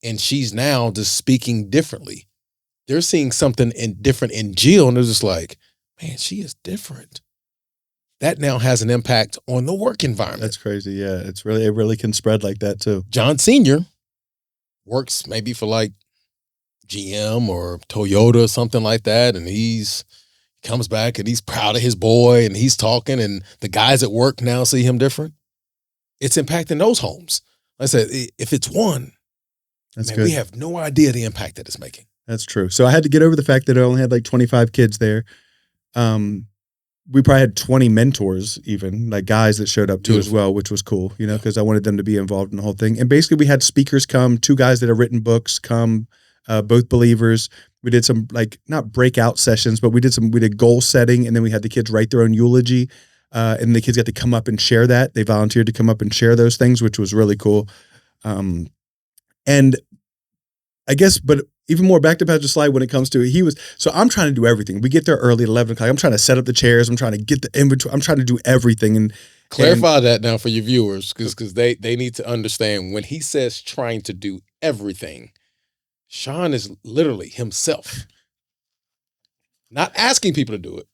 and she's now just speaking differently. They're seeing something different in Jill, and they're just like, man, she is different. That now has an impact on the work environment. That's crazy. Yeah, it really can spread like that too. John Sr. works maybe for like GM or Toyota or something like that, and he's comes back and he's proud of his boy and he's talking, and the guys at work now see him different. It's impacting those homes. Like I said, if it's one, good. We have no idea the impact that it's making. That's true. So I had to get over the fact that I only had like 25 kids there. We probably had 20 mentors, even like guys that showed up too as well, which was cool, because I wanted them to be involved in the whole thing. And basically we had speakers come, 2 guys that have written books come, both believers. We did some not breakout sessions, but we did goal setting, and then we had the kids write their own eulogy. And the kids got to come up and share that. They volunteered to come up and share those things, which was really cool. And I guess, but even more back to Pastor Sly when it comes to it, so I'm trying to do everything. We get there early at 11 o'clock. I'm trying to set up the chairs. I'm trying to get the inventory. I'm trying to do everything. And clarify that now for your viewers, because they need to understand when he says trying to do everything, Sean is literally himself. Not asking people to do it.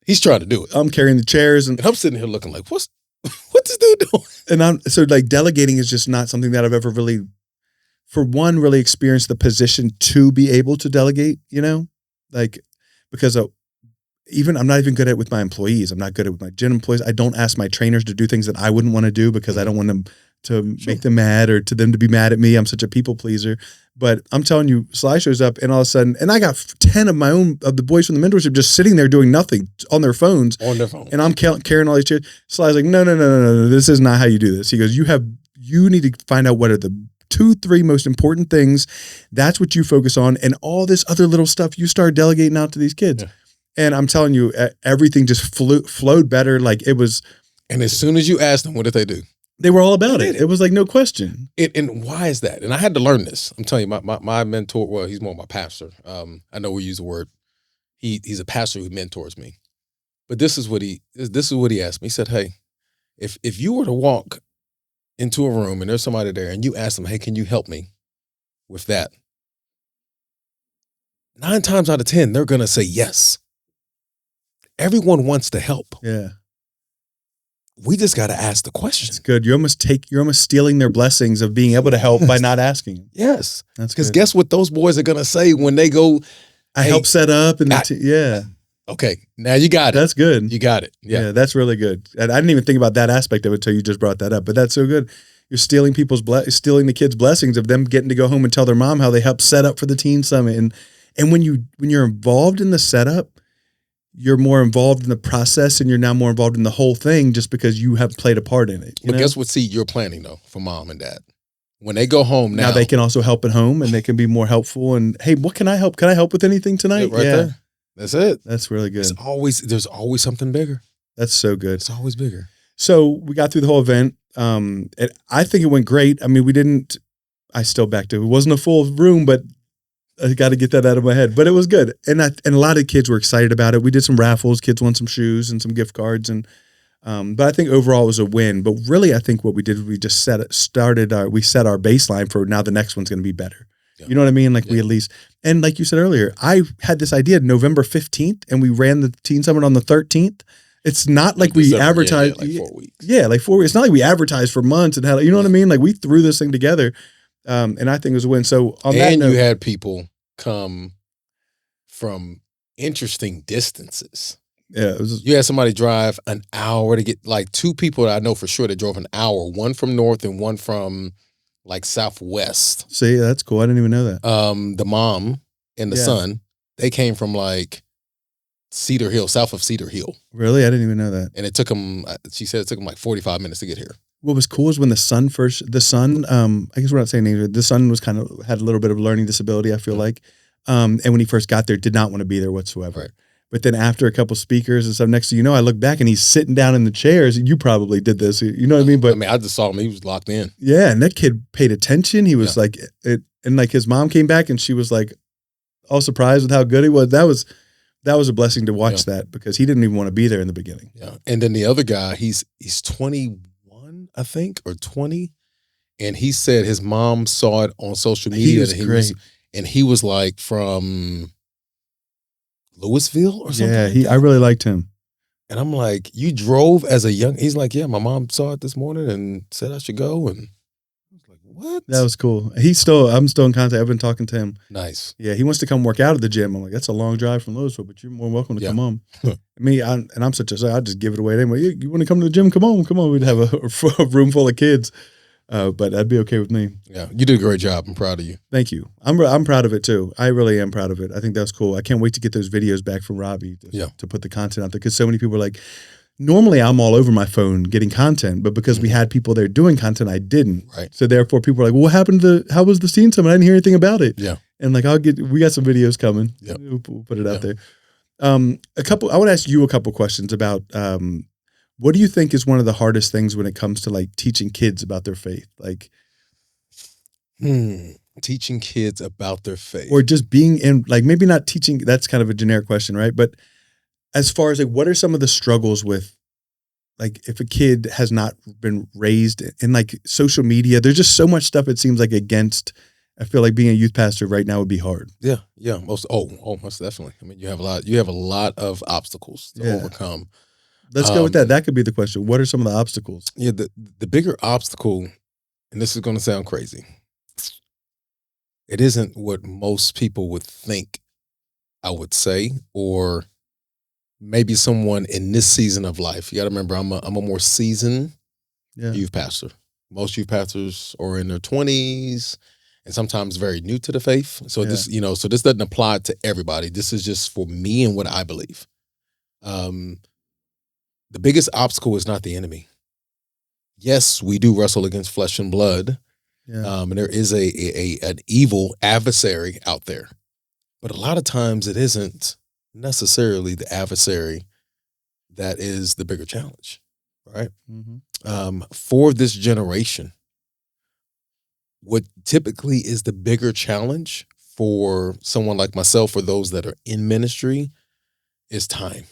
He's trying to do it. I'm carrying the chairs. And I'm sitting here looking like, what's this dude doing? And I'm so delegating is just not something that I've ever really, for one, really experienced the position to be able to delegate, because even I'm not even good at it with my employees. I'm not good at it with my gym employees. I don't ask my trainers to do things that I wouldn't want to do because I don't want them to make them mad or to them to be mad at me. I'm such a people pleaser. But I'm telling you, Sly shows up and all of a sudden, and I got 10 of the boys from the mentorship just sitting there doing nothing on their phones. And I'm carrying all these chairs. Sly's like, no, this is not how you do this. He goes, you need to find out what are the 2-3 most important things. That's what you focus on. And all this other little stuff you start delegating out to these kids. Yeah. And I'm telling you, everything just flowed better. Like it was. And as soon as you asked them, what did they do? They were all about it. It was like no question. And why is that? And I had to learn this. I'm telling you, my mentor, well, he's more my pastor. I know we use the word. He's a pastor who mentors me. But this is what he asked me. He said, hey, if you were to walk into a room and there's somebody there and you ask them, hey, can you help me with that? 9 times out of 10, they're going to say yes. Everyone wants to help. Yeah. We just got to ask the question. It's good. You're almost stealing their blessings of being able to help by not asking. Yes. That's because guess what those boys are going to say when they go, I help set up. And yeah. Okay. Now you got it. That's good. You got it. Yeah. That's really good. And I didn't even think about that aspect of it until you just brought that up, but that's so good. You're stealing stealing the kids' blessings of them getting to go home and tell their mom how they helped set up for the teen summit. And when you're involved in the setup, you're more involved in the process and you're now more involved in the whole thing just because you have played a part in it. But guess what seed you're planting though for mom and dad? When they go home now they can also help at home, and they can be more helpful. And hey, what can I help? Can I help with anything tonight? right there. That's it. That's really good. There's always something bigger. That's so good. It's always bigger. So we got through the whole event. I think it went great. I mean, I still backed it. It wasn't a full room, but I got to get that out of my head. But it was good. And a lot of kids were excited about it. We did some raffles. Kids won some shoes and some gift cards. And but I think overall it was a win. But really, I think what we did, we just set our baseline for now the next one's going to be better. Yeah. You know what I mean? Like we at least, and like you said earlier, I had this idea November 15th and we ran the Teen Summit on the 13th. It's not like we advertised. Like 4 weeks. Yeah, like 4 weeks. It's not like we advertised for months and had, you know what I mean? Like we threw this thing together. And I think it was a win. So on that note, you had people come from interesting distances. Yeah, you had somebody drive an hour to get, like 2 people that I know for sure that drove an hour, one from north and one from like southwest. See, that's cool. I didn't even know that. The mom and the son, they came from like Cedar Hill, south of Cedar Hill. Really? I didn't even know that. And it took them, she said it took them like 45 minutes to get here. What was cool is when the son, I guess we're not saying names, the son was had a little bit of learning disability, I feel like. And when he first got there, did not want to be there whatsoever. Right. But then after a couple speakers and stuff, next thing you know, I look back and he's sitting down in the chairs. You probably did this, you know what I mean? But I just saw him. He was locked in. Yeah, and that kid paid attention. He was like, and like his mom came back and she was like all surprised with how good he was. That was a blessing to watch that because he didn't even want to be there in the beginning. Yeah, and then the other guy, he's 21, I think, or 20, and he said his mom saw it on social media. He was like from Louisville or something. Yeah, I really liked him. And I'm like, you drove as a young, he's like, yeah, my mom saw it this morning and said I should go. And I was like, what? That was cool. I'm still in contact. I've been talking to him. Nice. Yeah, he wants to come work out at the gym. I'm like, that's a long drive from Louisville, but you're more welcome to come on. I'm such a, I just give it away anyway. You want to come to the gym? Come on. We'd have a room full of kids. But that'd be okay with me. Yeah, you did a great job. I'm proud of you. Thank you. I'm proud of it too. I really am proud of it. I think that's cool. I can't wait to get those videos back from Robbie to put the content out there because so many people are like, normally I'm all over my phone getting content, but because we had people there doing content, I didn't. Right. So therefore people are like, well, what happened to, how was the Teen Summit? I didn't hear anything about it. Yeah. And like, we got some videos coming. Yeah. We'll put it out there. I want to ask you a couple questions about, what do you think is one of the hardest things when it comes to like teaching kids about their faith? Like, teaching kids about their faith, or just being in, like, maybe not teaching. That's kind of a generic question, right? But as far as like, what are some of the struggles with, like, if a kid has not been raised in like social media? There's just so much stuff. It seems like against. I feel like being a youth pastor right now would be hard. Yeah, most definitely. I mean, you have a lot of obstacles to overcome. Let's go with that. That could be the question. What are some of the obstacles? Yeah, the bigger obstacle, and this is going to sound crazy, it isn't what most people would think I would say, or maybe someone in this season of life. You got to remember, I'm a more seasoned youth pastor. Most youth pastors are in their 20s and sometimes very new to the faith. So this doesn't apply to everybody. This is just for me and what I believe. The biggest obstacle is not the enemy. Yes, we do wrestle against flesh and blood, and there is an evil adversary out there. But a lot of times it isn't necessarily the adversary that is the bigger challenge, right? Mm-hmm. For this generation, what typically is the bigger challenge for someone like myself or those that are in ministry is time.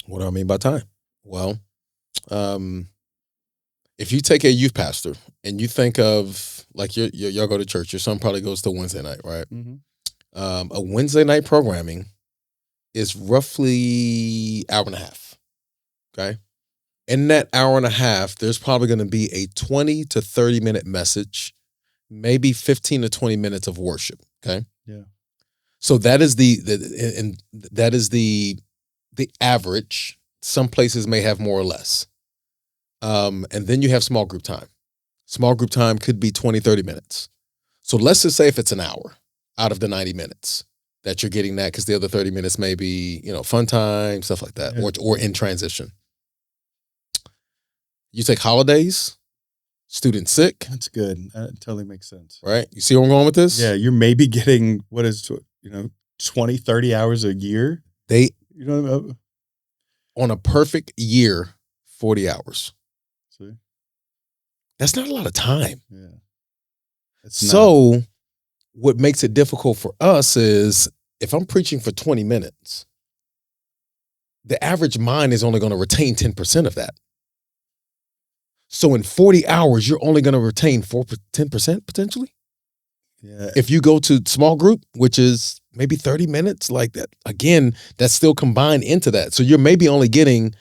What do I mean by time? Well, if you take a youth pastor and you think of, like, y'all go to church, your son probably goes to Wednesday night, right? Mm-hmm. A Wednesday night programming is roughly hour and a half, okay? In that hour and a half, there's probably going to be a 20 to 30 minute message, maybe 15 to 20 minutes of worship, okay? Yeah. So that is the average. Some places may have more or less. And then you have small group time. Small group time could be 20, 30 minutes. So let's just say if it's an hour out of the 90 minutes that you're getting that, because the other 30 minutes may be, fun time, stuff like that, or in transition. You take holidays, student sick. That's good. That totally makes sense. Right? You see where I'm going with this? Yeah, you're maybe getting 20, 30 hours a year. They You know what I mean? on a perfect year, 40 hours. See? That's not a lot of time. Yeah. So what makes it difficult for us is if I'm preaching for 20 minutes, the average mind is only going to retain 10% of that. So in 40 hours, you're only going to retain 10% potentially. Yeah. If you go to small group, which is maybe 30 minutes like that, again, that's still combined into that. So you're maybe only getting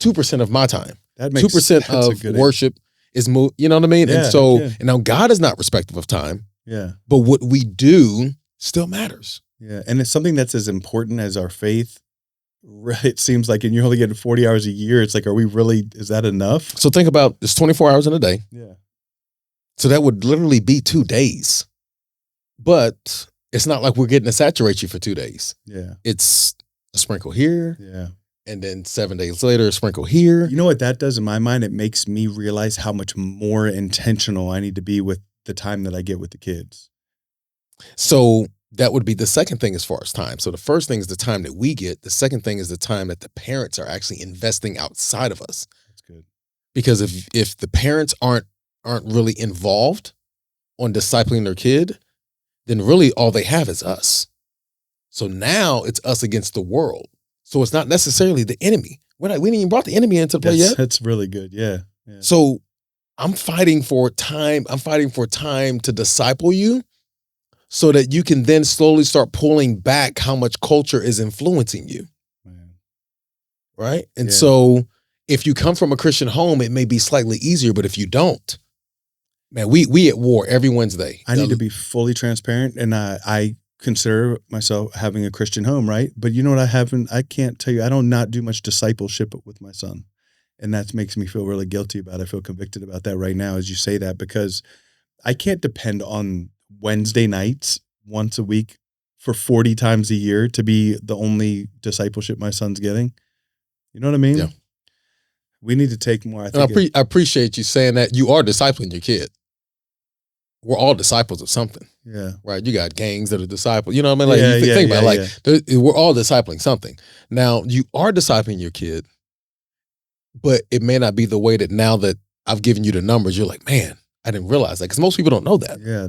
2% of my time. That makes 2% of worship is you know what I mean? Yeah, and so, yeah. and now God is not respective of time. Yeah. But what we do still matters. Yeah. And it's something that's as important as our faith. It seems like, and you're only getting 40 hours a year. It's like, is that enough? So think about it's 24 hours in a day. Yeah. So that would literally be 2 days. But it's not like we're getting to saturate you for 2 days. Yeah. It's a sprinkle here. Yeah. And then 7 days later, a sprinkle here. You know what that does in my mind? It makes me realize how much more intentional I need to be with the time that I get with the kids. So that would be the second thing as far as time. So the first thing is the time that we get. The second thing is the time that the parents are actually investing outside of us. That's good. Because if the parents aren't really involved on discipling their kid, then really all they have is us. So now it's us against the world. So it's not necessarily the enemy. We didn't even brought the enemy into play yet. That's really good. Yeah. So I'm fighting for time. I'm fighting for time to disciple you so that you can then slowly start pulling back how much culture is influencing you. Man. Right? And so if you come from a Christian home, it may be slightly easier, but if you don't, man, we at war every Wednesday. I need to be fully transparent, and I consider myself having a Christian home, right? But you know what I can't tell you, I don't not do much discipleship with my son. And that makes me feel really guilty about it. I feel convicted about that right now as you say that, because I can't depend on Wednesday nights once a week for 40 times a year to be the only discipleship my son's getting. You know what I mean? Yeah. We need to take more. I appreciate you saying that. You are discipling your kid. We're all disciples of something. Yeah. Right. You got gangs that are disciples. You know what I mean? Like think about it, we're all discipling something. Now you are discipling your kid, but it may not be the way that now that I've given you the numbers, you're like, man, I didn't realize that. Because most people don't know that. Yeah.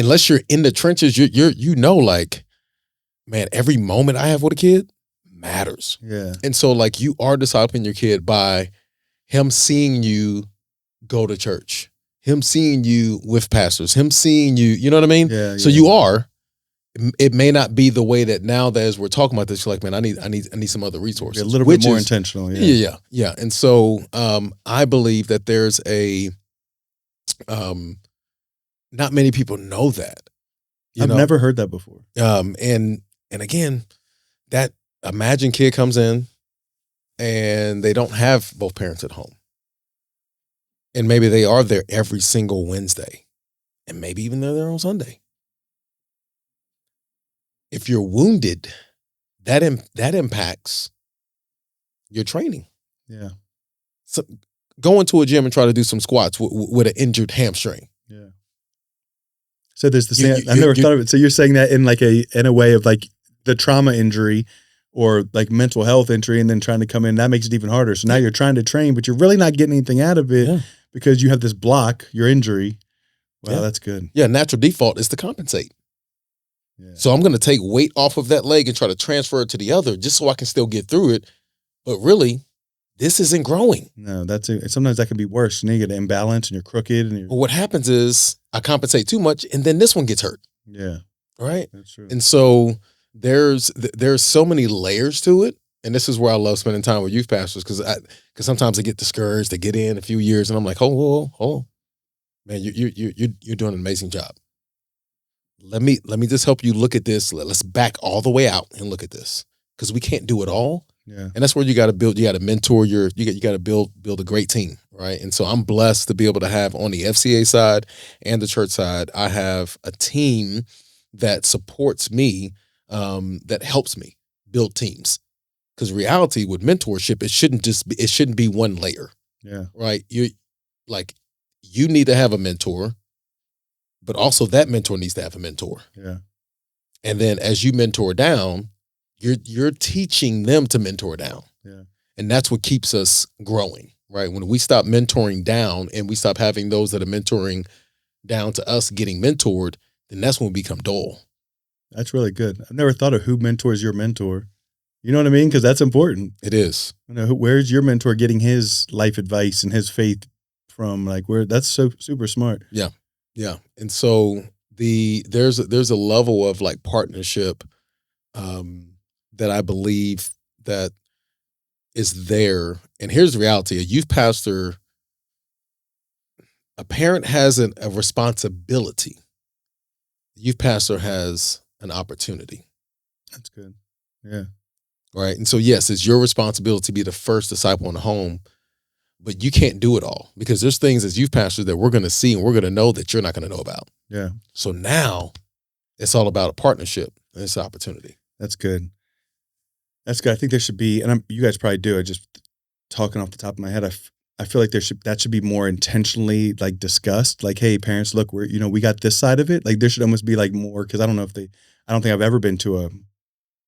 Unless you're in the trenches, you know, like, man, every moment I have with a kid matters. Yeah. And so like you are discipling your kid by him seeing you go to church, him seeing you with pastors, him seeing you, you know what I mean? Yeah. So you are. It may not be the way that now that as we're talking about this, you're like, man, I need some other resources. A little bit more intentional. Yeah. And so I believe that there's not many people know that. I've never heard that before. And again, that imagine kid comes in and they don't have both parents at home. And maybe they are there every single Wednesday. And maybe even they're there on Sunday. If you're wounded, that impacts your training. Yeah. So go into a gym and try to do some squats with an injured hamstring. Yeah. So there's the same. I never thought of it. So you're saying that in a way of like the trauma injury or like mental health injury, and then trying to come in, that makes it even harder. So now you're trying to train, but you're really not getting anything out of it because you have this block, your injury. Wow, that's good. Yeah, natural default is to compensate. Yeah. So I'm going to take weight off of that leg and try to transfer it to the other just so I can still get through it. But really, this isn't growing. No, sometimes that can be worse. And you get an imbalance and you're crooked. But what happens is I compensate too much and then this one gets hurt. Yeah. Right? That's true. And so there's so many layers to it. And this is where I love spending time with youth pastors because sometimes they get discouraged. They get in a few years and I'm like, hold on. Man, you're doing an amazing job. Let me just help you look at this. Let's back all the way out and look at this because we can't do it all. Yeah. And that's where you got to build. You got to mentor you got to build a great team, right? And so I'm blessed to be able to have on the FCA side and the church side, I have a team that supports me, that helps me build teams. Because reality with mentorship, it shouldn't be one layer. Yeah. Right. You like you need to have a mentor, but also that mentor needs to have a mentor. Yeah. And then as you mentor down, you're teaching them to mentor down. Yeah. And that's what keeps us growing, right? When we stop mentoring down and we stop having those that are mentoring down to us getting mentored, then that's when we become dull. That's really good. I've never thought of who mentors your mentor. You know what I mean? Because that's important. It is. You know, where's your mentor getting his life advice and his faith from? Like, where? That's so super smart. Yeah. Yeah. And so there's a level of like partnership that I believe that is there. And here's the reality: a youth pastor, a parent has a responsibility. The youth pastor has an opportunity. That's good. Yeah. Right. And so, yes, it's your responsibility to be the first disciple in the home, but you can't do it all because there's things as youth pastors that we're going to see and we're going to know that you're not going to know about. Yeah. So now it's all about a partnership and it's an opportunity. That's good. That's good. I think there should be, and you guys probably do it, just talking off the top of my head, I feel like that should be more intentionally like discussed. Like, hey, parents, look, we got this side of it. Like there should almost be like more, because I don't think I've ever been to a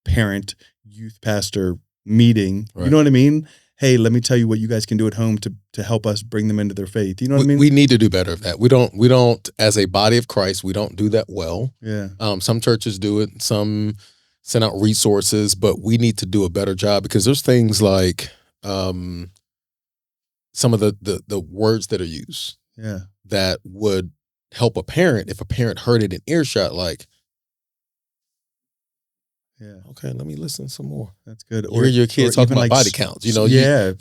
parent youth pastor meeting. Right. You know what I mean? Hey, let me tell you what you guys can do at home to help us bring them into their faith. You know what I mean? We need to do better at that. We don't, as a body of Christ, we don't do that well. Yeah. Some churches do it. Some send out resources, but we need to do a better job because there's things like some of the words that are used. Yeah. That would help a parent if a parent heard it in earshot, like, yeah. Okay, let me listen some more. That's good. Or your kids talking about like body counts. You know, yeah.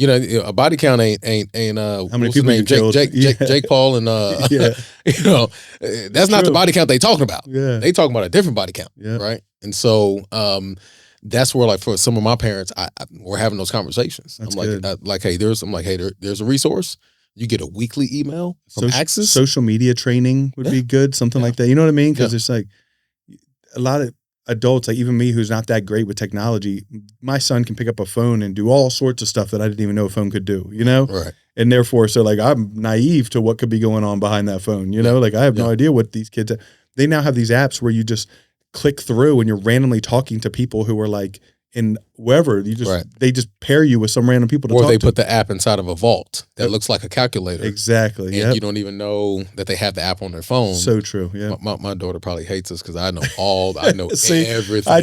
A body count ain't how many people Jake Paul and yeah. That's not the body count they talking about. Yeah. They talking about a different body count. Yeah. Right. And so that's where, like, for some of my parents, we're having those conversations. That's hey, there's a resource. You get a weekly email from Axis. Social media training would be good, something like that. You know what I mean? Because it's like a lot of adults, like even me, who's not that great with technology, my son can pick up a phone and do all sorts of stuff that I didn't even know a phone could do, you know? Right. And therefore, so like I'm naive to what could be going on behind that phone, you know? Like I have no idea what these kids, they now have these apps where you just click through and you're randomly talking to people who are like in wherever they just pair you with some random people to talk to. Or they put the app inside of a vault that looks like a calculator. Exactly. And you don't even know that they have the app on their phone. So true. Yeah. My daughter probably hates us because I know See, everything. I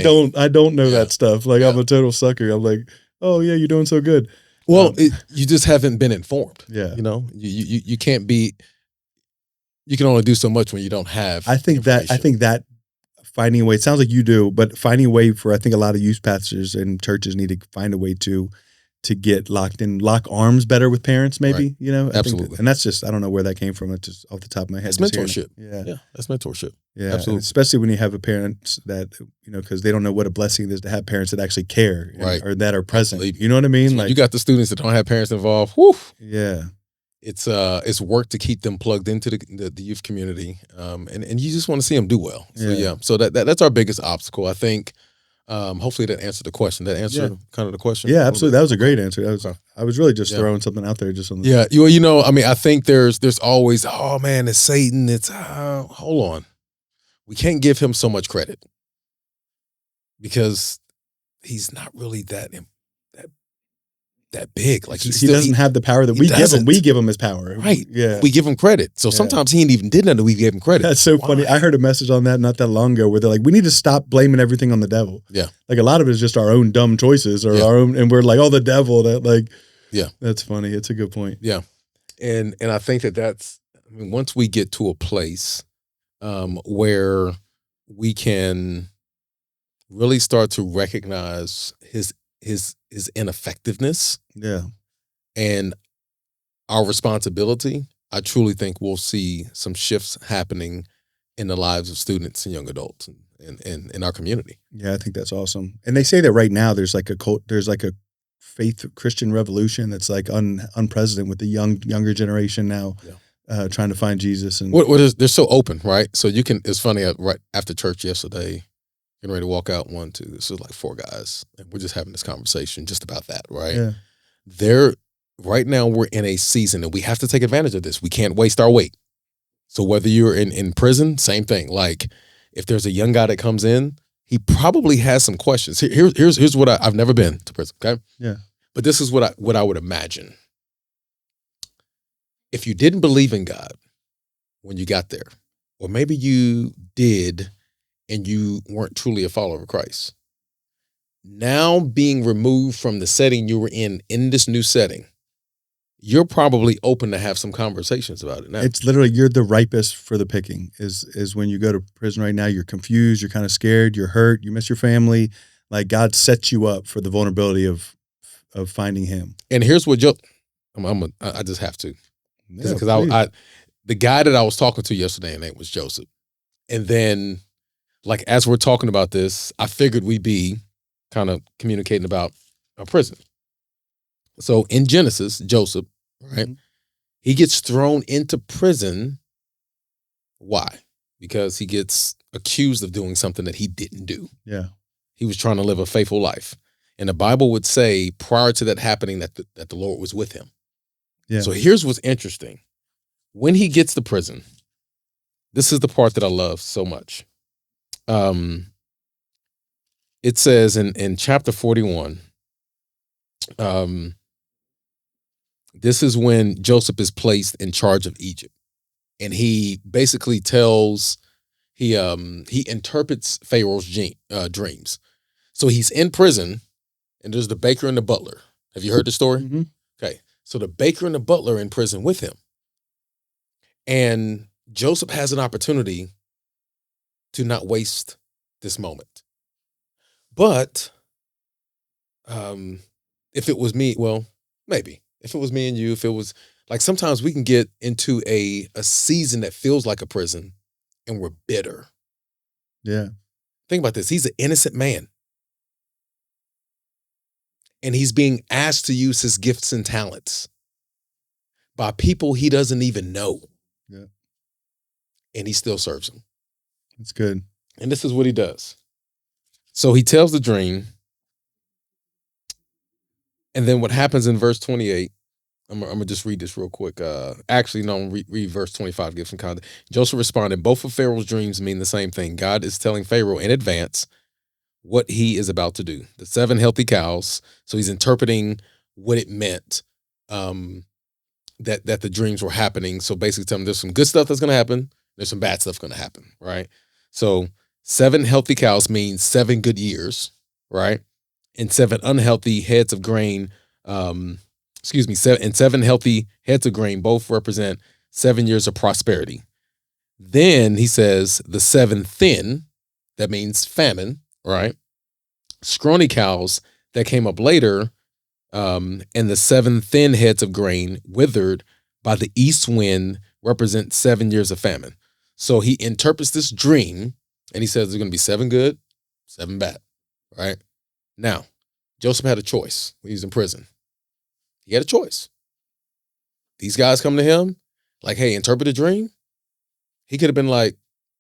don't know that stuff. Like I'm a total sucker. I'm like, oh yeah, you're doing so good. Well, you just haven't been informed. Yeah. You know, you can't be. You can only do so much when you don't have. I think that finding a way, it sounds like you do, but finding a way for, I think a lot of youth pastors and churches need to find a way to get lock arms better with parents, maybe, right. You know? Absolutely. And that's just, I don't know where that came from. It's just off the top of my head. It's mentorship. Yeah. That's mentorship. Yeah. Absolutely. Especially when you have a parents that, you know, because they don't know what a blessing it is to have parents that actually care right. or that are present. Absolutely. You know what I mean? Like, you got the students that don't have parents involved. Whew. Yeah. It's work to keep them plugged into the youth community, and you just want to see them do well. So so that's our biggest obstacle. I think hopefully that answered the question. That answered kind of the question. Yeah, absolutely. That was a great answer. I was really just throwing something out there. Just on you know, I mean, I think there's always, oh man, it's Satan. It's hold on, we can't give him so much credit because he's not really that big. Like he doesn't have the power that we give him. We give him his power. Right. Yeah. We give him credit. So sometimes he ain't even did nothing. We gave him credit. That's so funny. I heard a message on that not that long ago where they're like, we need to stop blaming everything on the devil. Yeah. Like a lot of it is just our own dumb choices or our own, and we're like, oh, the devil. That like, yeah, that's funny. It's a good point. Yeah. And I think that's, I mean, once we get to a place where we can really start to recognize his ineffectiveness, and our responsibility, I truly think we'll see some shifts happening in the lives of students and young adults and in our community. Yeah, I think that's awesome. And they say that right now there's like a faith Christian revolution that's like unprecedented with the younger generation now trying to find Jesus. And they're so open, right? So you can. It's funny. Right after church yesterday, getting ready to walk out, this was like 4 guys, and we're just having this conversation just about that, right? Yeah. They're right now we're in a season and we have to take advantage of this. We can't waste our weight. So whether you're in prison, same thing. Like if there's a young guy that comes in, he probably has some questions. Here's what I've never been to prison, okay? Yeah. But this is what I would imagine. If you didn't believe in God when you got there, or maybe you did and you weren't truly a follower of Christ, now being removed from the setting you were in this new setting, you're probably open to have some conversations about it now. It's literally, you're the ripest for the picking is when you go to prison right now. You're confused, you're kind of scared, you're hurt, you miss your family. Like God sets you up for the vulnerability of finding him. And here's what I just have to. Because the guy that I was talking to yesterday, his name was Joseph. And then like as we're talking about this, I figured we'd be kind of communicating about a prison. So in Genesis, Joseph, right? Mm-hmm. He gets thrown into prison. Why? Because he gets accused of doing something that he didn't do. Yeah. He was trying to live a faithful life. And the Bible would say prior to that happening that the Lord was with him. Yeah. So here's what's interesting. When he gets to prison, this is the part that I love so much. It says in chapter 41, this is when Joseph is placed in charge of Egypt. And he basically he interprets Pharaoh's dreams. So he's in prison and there's the baker and the butler. Have you heard the story? Mm-hmm. Okay. So the baker and the butler are in prison with him. And Joseph has an opportunity to not waste this moment. But if it was me, well, maybe. If it was me and you, if it was like sometimes we can get into a season that feels like a prison and we're bitter. Yeah. Think about this. He's an innocent man. And he's being asked to use his gifts and talents by people he doesn't even know. Yeah. And he still serves them. That's good. And this is what he does. So he tells the dream. And then what happens in verse 28, I'm going to just read this real quick. Actually, no, I'm going to read verse 25, give some context. Joseph responded, both of Pharaoh's dreams mean the same thing. God is telling Pharaoh in advance what he is about to do. The 7 healthy cows. So he's interpreting what it meant that the dreams were happening. So basically telling him there's some good stuff that's going to happen. There's some bad stuff going to happen, right? So 7 healthy cows means 7 good years, right? And 7 unhealthy heads of grain, 7 healthy heads of grain both represent 7 years of prosperity. Then he says the 7 thin, that means famine, right? Scrawny cows that came up later, and the 7 thin heads of grain withered by the east wind represent 7 years of famine. So he interprets this dream and he says there's going to be 7 good, 7 bad, right? Now, Joseph had a choice when he was in prison. He had a choice. These guys come to him like, hey, interpret a dream. He could have been like,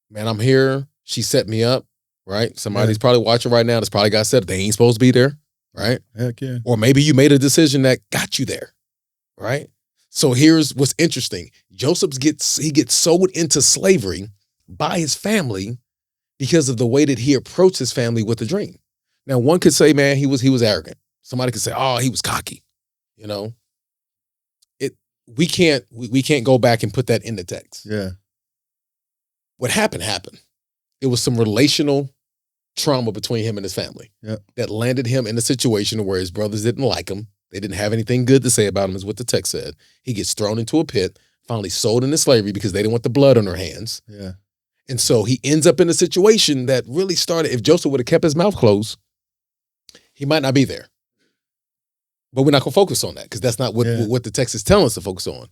man, I'm here. She set me up, right? Somebody's probably watching right now that's probably got set up. They ain't supposed to be there, right? Heck yeah. Or maybe you made a decision that got you there, right? So here's what's interesting. Joseph gets sold into slavery by his family because of the way that he approached his family with the dream. Now, one could say, man, he was arrogant. Somebody could say, oh, he was cocky. You know, we can't go back and put that in the text. Yeah. What happened. It was some relational trauma between him and his family that landed him in a situation where his brothers didn't like him. They didn't have anything good to say about him, is what the text said. He gets thrown into a pit, finally sold into slavery because they didn't want the blood on their hands. Yeah. And so he ends up in a situation that really started, if Joseph would have kept his mouth closed, he might not be there. But we're not going to focus on that because that's not what the text is telling us to focus on.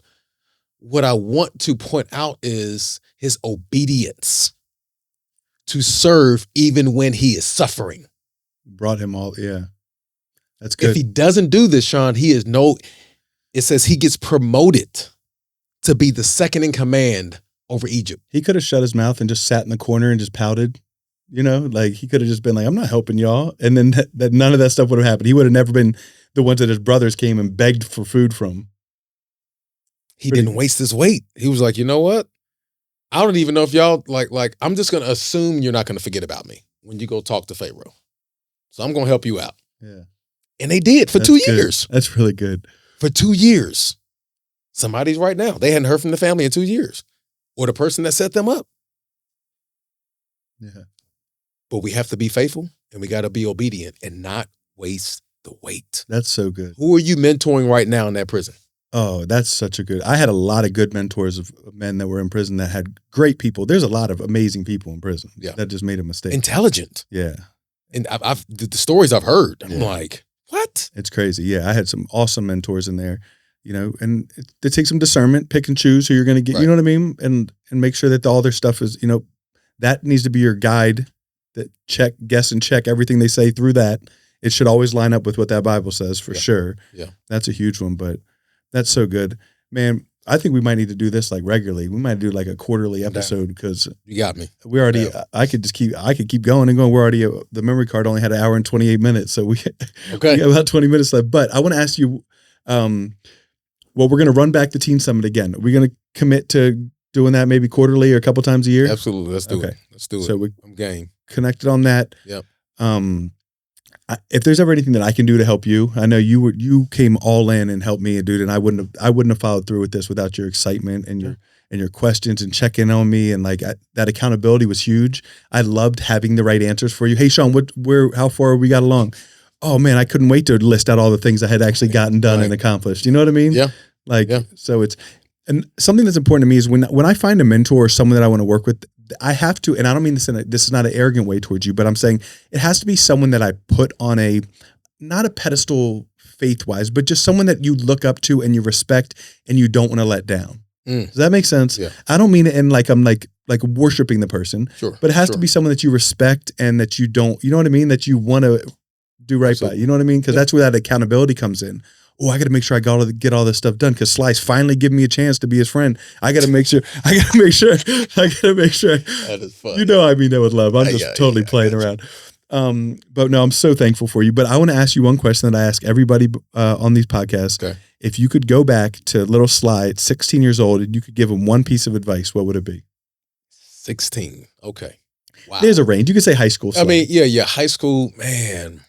What I want to point out is his obedience to serve even when he is suffering. Brought him all, yeah. That's good. If he doesn't do this, Sean, it says he gets promoted to be the second in command over Egypt. He could have shut his mouth and just sat in the corner and just pouted. You know, like he could have just been like, I'm not helping y'all. And then that none of that stuff would have happened. He would have never been the ones that his brothers came and begged for food from. He didn't waste his weight. He was like, you know what? I don't even know if y'all like I'm just going to assume you're not going to forget about me when you go talk to Pharaoh. So I'm going to help you out. Yeah. And they did for 2 years. That's really good. For 2 years. Somebody's right now. They hadn't heard from the family in 2 years. Or the person that set them up. Yeah. But we have to be faithful and we got to be obedient and not waste the weight. That's so good. Who are you mentoring right now in that prison? Oh, that's such a good. I had a lot of good mentors of men that were in prison that had great people. There's a lot of amazing people in prison that just made a mistake. Intelligent. Yeah. And I've the stories I've heard, I'm like, what? It's crazy. Yeah. I had some awesome mentors in there, you know, and it takes some discernment, pick and choose who you're going to get, you know what I mean? And make sure that all their stuff is, you know, that needs to be your guide, that guess and check everything they say through that. It should always line up with what that Bible says for sure. Yeah. That's a huge one, but that's so good, man. I think we might need to do this like regularly. We might do like a quarterly episode because you got me. We already. Yeah. I could keep going and going. We're already. The memory card only had 1 hour and 28 minutes, so we got about 20 minutes left. But I want to ask you, well, we're going to run back the Teen Summit again. Are we going to commit to doing that maybe quarterly or a couple times a year? Absolutely. Let's do it. Let's do it. So I'm game. Connected on that. Yep. If there's ever anything that I can do to help you, I know you came all in and helped me, dude, and I wouldn't have followed through with this without your excitement and your questions and checking on me, and like that accountability was huge. I loved having the right answers for you. Hey, Sean, how far we got along? Oh man, I couldn't wait to list out all the things I had actually gotten done and accomplished. You know what I mean? Yeah. So it's, and something that's important to me is when I find a mentor or someone that I want to work with, I have to, and I don't mean this this is not an arrogant way towards you, but I'm saying it has to be someone that I put on not a pedestal faith-wise, but just someone that you look up to and you respect and you don't want to let down. Does that make sense? Yeah. I don't mean it in like I'm like worshiping the person, but it has to be someone that you respect and that you don't, you know what I mean? That you want to do right by, you know what I mean? Because that's where that accountability comes in. Oh, I got to make sure I get all this stuff done because Sly's finally giving me a chance to be his friend. I got to make sure. That is fun. You know, I mean that with love. I'm just totally playing around. But no, I'm so thankful for you. But I want to ask you one question that I ask everybody on these podcasts. Okay. If you could go back to little Sly at 16 years old and you could give him one piece of advice, what would it be? 16. Okay. Wow. There's a range. You could say high school. Sly. I mean, yeah. High school, man.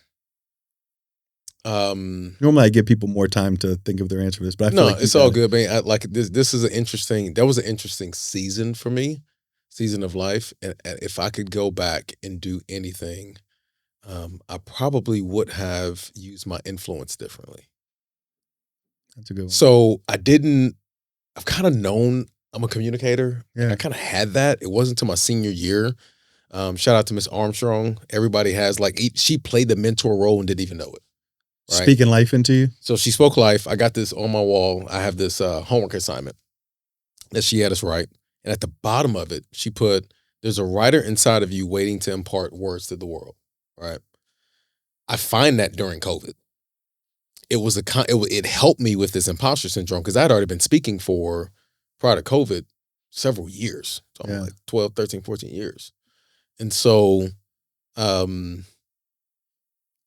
Normally I give people more time to think of their answer for this, but I feel like it's all good, man. This is that was an interesting season for me, season of life. And if I could go back and do anything, I probably would have used my influence differently. That's a good one. So I've kind of known I'm a communicator. Yeah. I kind of had that. It wasn't until my senior year. Shout out to Miss Armstrong. Everybody has she played the mentor role and didn't even know it. Right? Speaking life into you? So she spoke life. I got this on my wall. I have this homework assignment that she had us write. And at the bottom of it, she put, there's a writer inside of you waiting to impart words to the world. Right? I find that during COVID. It helped me with this imposter syndrome because I'd already been speaking prior to COVID several years. So I'm like 12, 13, 14 years. And so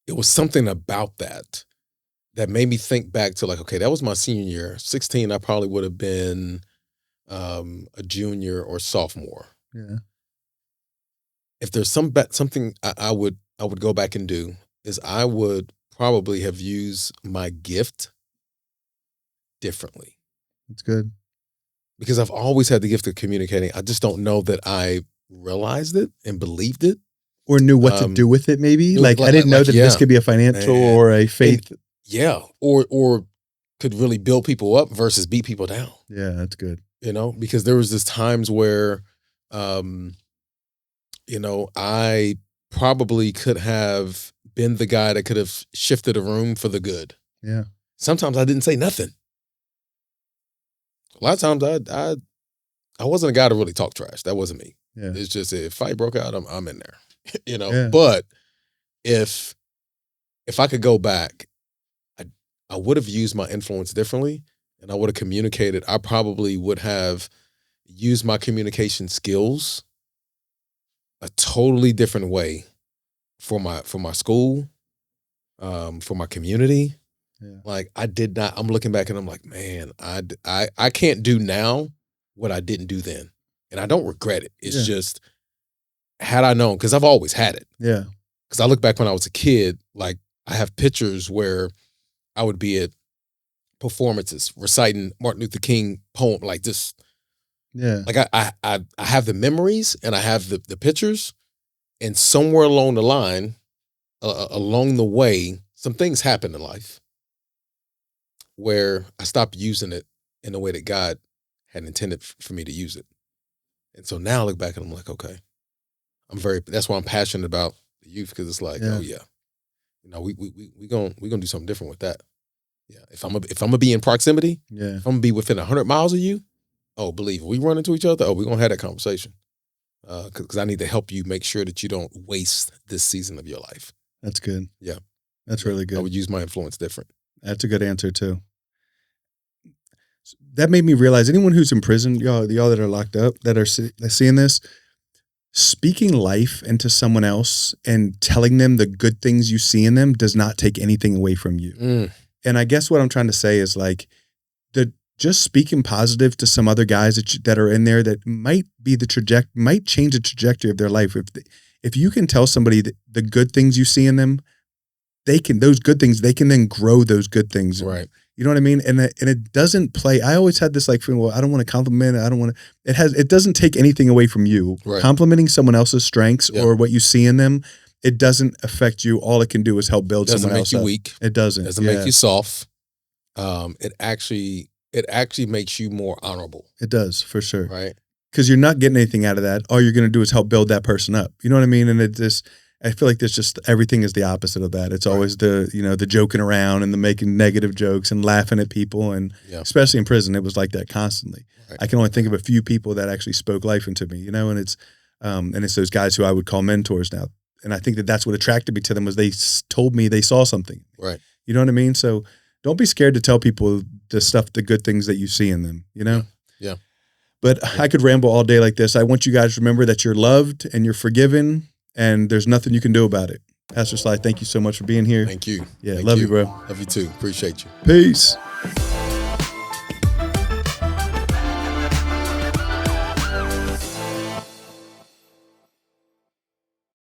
it was something about that made me think back to okay, that was my senior year. 16, I probably would have been a junior or sophomore. Yeah. If there's something I would go back and do is I would probably have used my gift differently. That's good. Because I've always had the gift of communicating. I just don't know that I realized it and believed it. Or knew what to do with it, maybe. I didn't know that this could be a financial or a faith. Or could really build people up versus beat people down. Yeah, that's good. Because there was this times where, I probably could have been the guy that could have shifted a room for the good. Yeah. Sometimes I didn't say nothing. A lot of times I wasn't a guy to really talk trash. That wasn't me. Yeah. It's just if fight broke out, I'm in there. Yeah. But if I could go back, I would have used my influence differently and I would have communicated. I probably would have used my communication skills a totally different way for my school, for my community. Yeah. Like I did not. I'm looking back and I'm like, man, I can't do now what I didn't do then, and I don't regret it. It's just had I known, because I've always had it. Yeah. Because I look back when I was a kid, like I have pictures where I would be at performances reciting Martin Luther King poem, like just like I have the memories and I have the pictures, and somewhere along the line, along the way, some things happened in life where I stopped using it in the way that God had intended for me to use it. And so now I look back and I'm like, okay, that's why I'm passionate about the youth, because it's like, oh yeah, we gonna do something different with that. Yeah, if I'm gonna be in proximity, if I'm gonna be within 100 miles of you, oh, believe it, we run into each other, oh, we're gonna have that conversation. Because I need to help you make sure that you don't waste this season of your life. That's good. Yeah. That's really good. I would use my influence different. That's a good answer too. That made me realize anyone who's in prison, y'all that are locked up, that are seeing this, speaking life into someone else and telling them the good things you see in them does not take anything away from you. And I guess what I'm trying to say is like just speaking positive to some other guys that are in there that might be might change the trajectory of their life. If you can tell somebody the good things you see in them, they can then grow those good things. Right. You know what I mean? And it doesn't play. I always had this like feeling, well, I don't want to compliment. I don't want to, it doesn't take anything away from you. Right. Complimenting someone else's strengths or what you see in them, it doesn't affect you. All it can do is help build someone else up. It doesn't make you weak. It doesn't. It doesn't make you soft. It actually makes you more honorable. It does, for sure. Right. Because you're not getting anything out of that. All you're going to do is help build that person up. You know what I mean? And I feel like there's just everything is the opposite of that. It's always the joking around and the making negative jokes and laughing at people. And especially in prison, it was like that constantly. Right. I can only think of a few people that actually spoke life into me, and it's those guys who I would call mentors now. And I think that's what attracted me to them, was they told me they saw something. Right. You know what I mean? So don't be scared to tell people the good things that you see in them, Yeah. But I could ramble all day like this. I want you guys to remember that you're loved and you're forgiven, and there's nothing you can do about it. Pastor Sly, thank you so much for being here. Thank you. Yeah, love you, bro. Love you too. Appreciate you. Peace.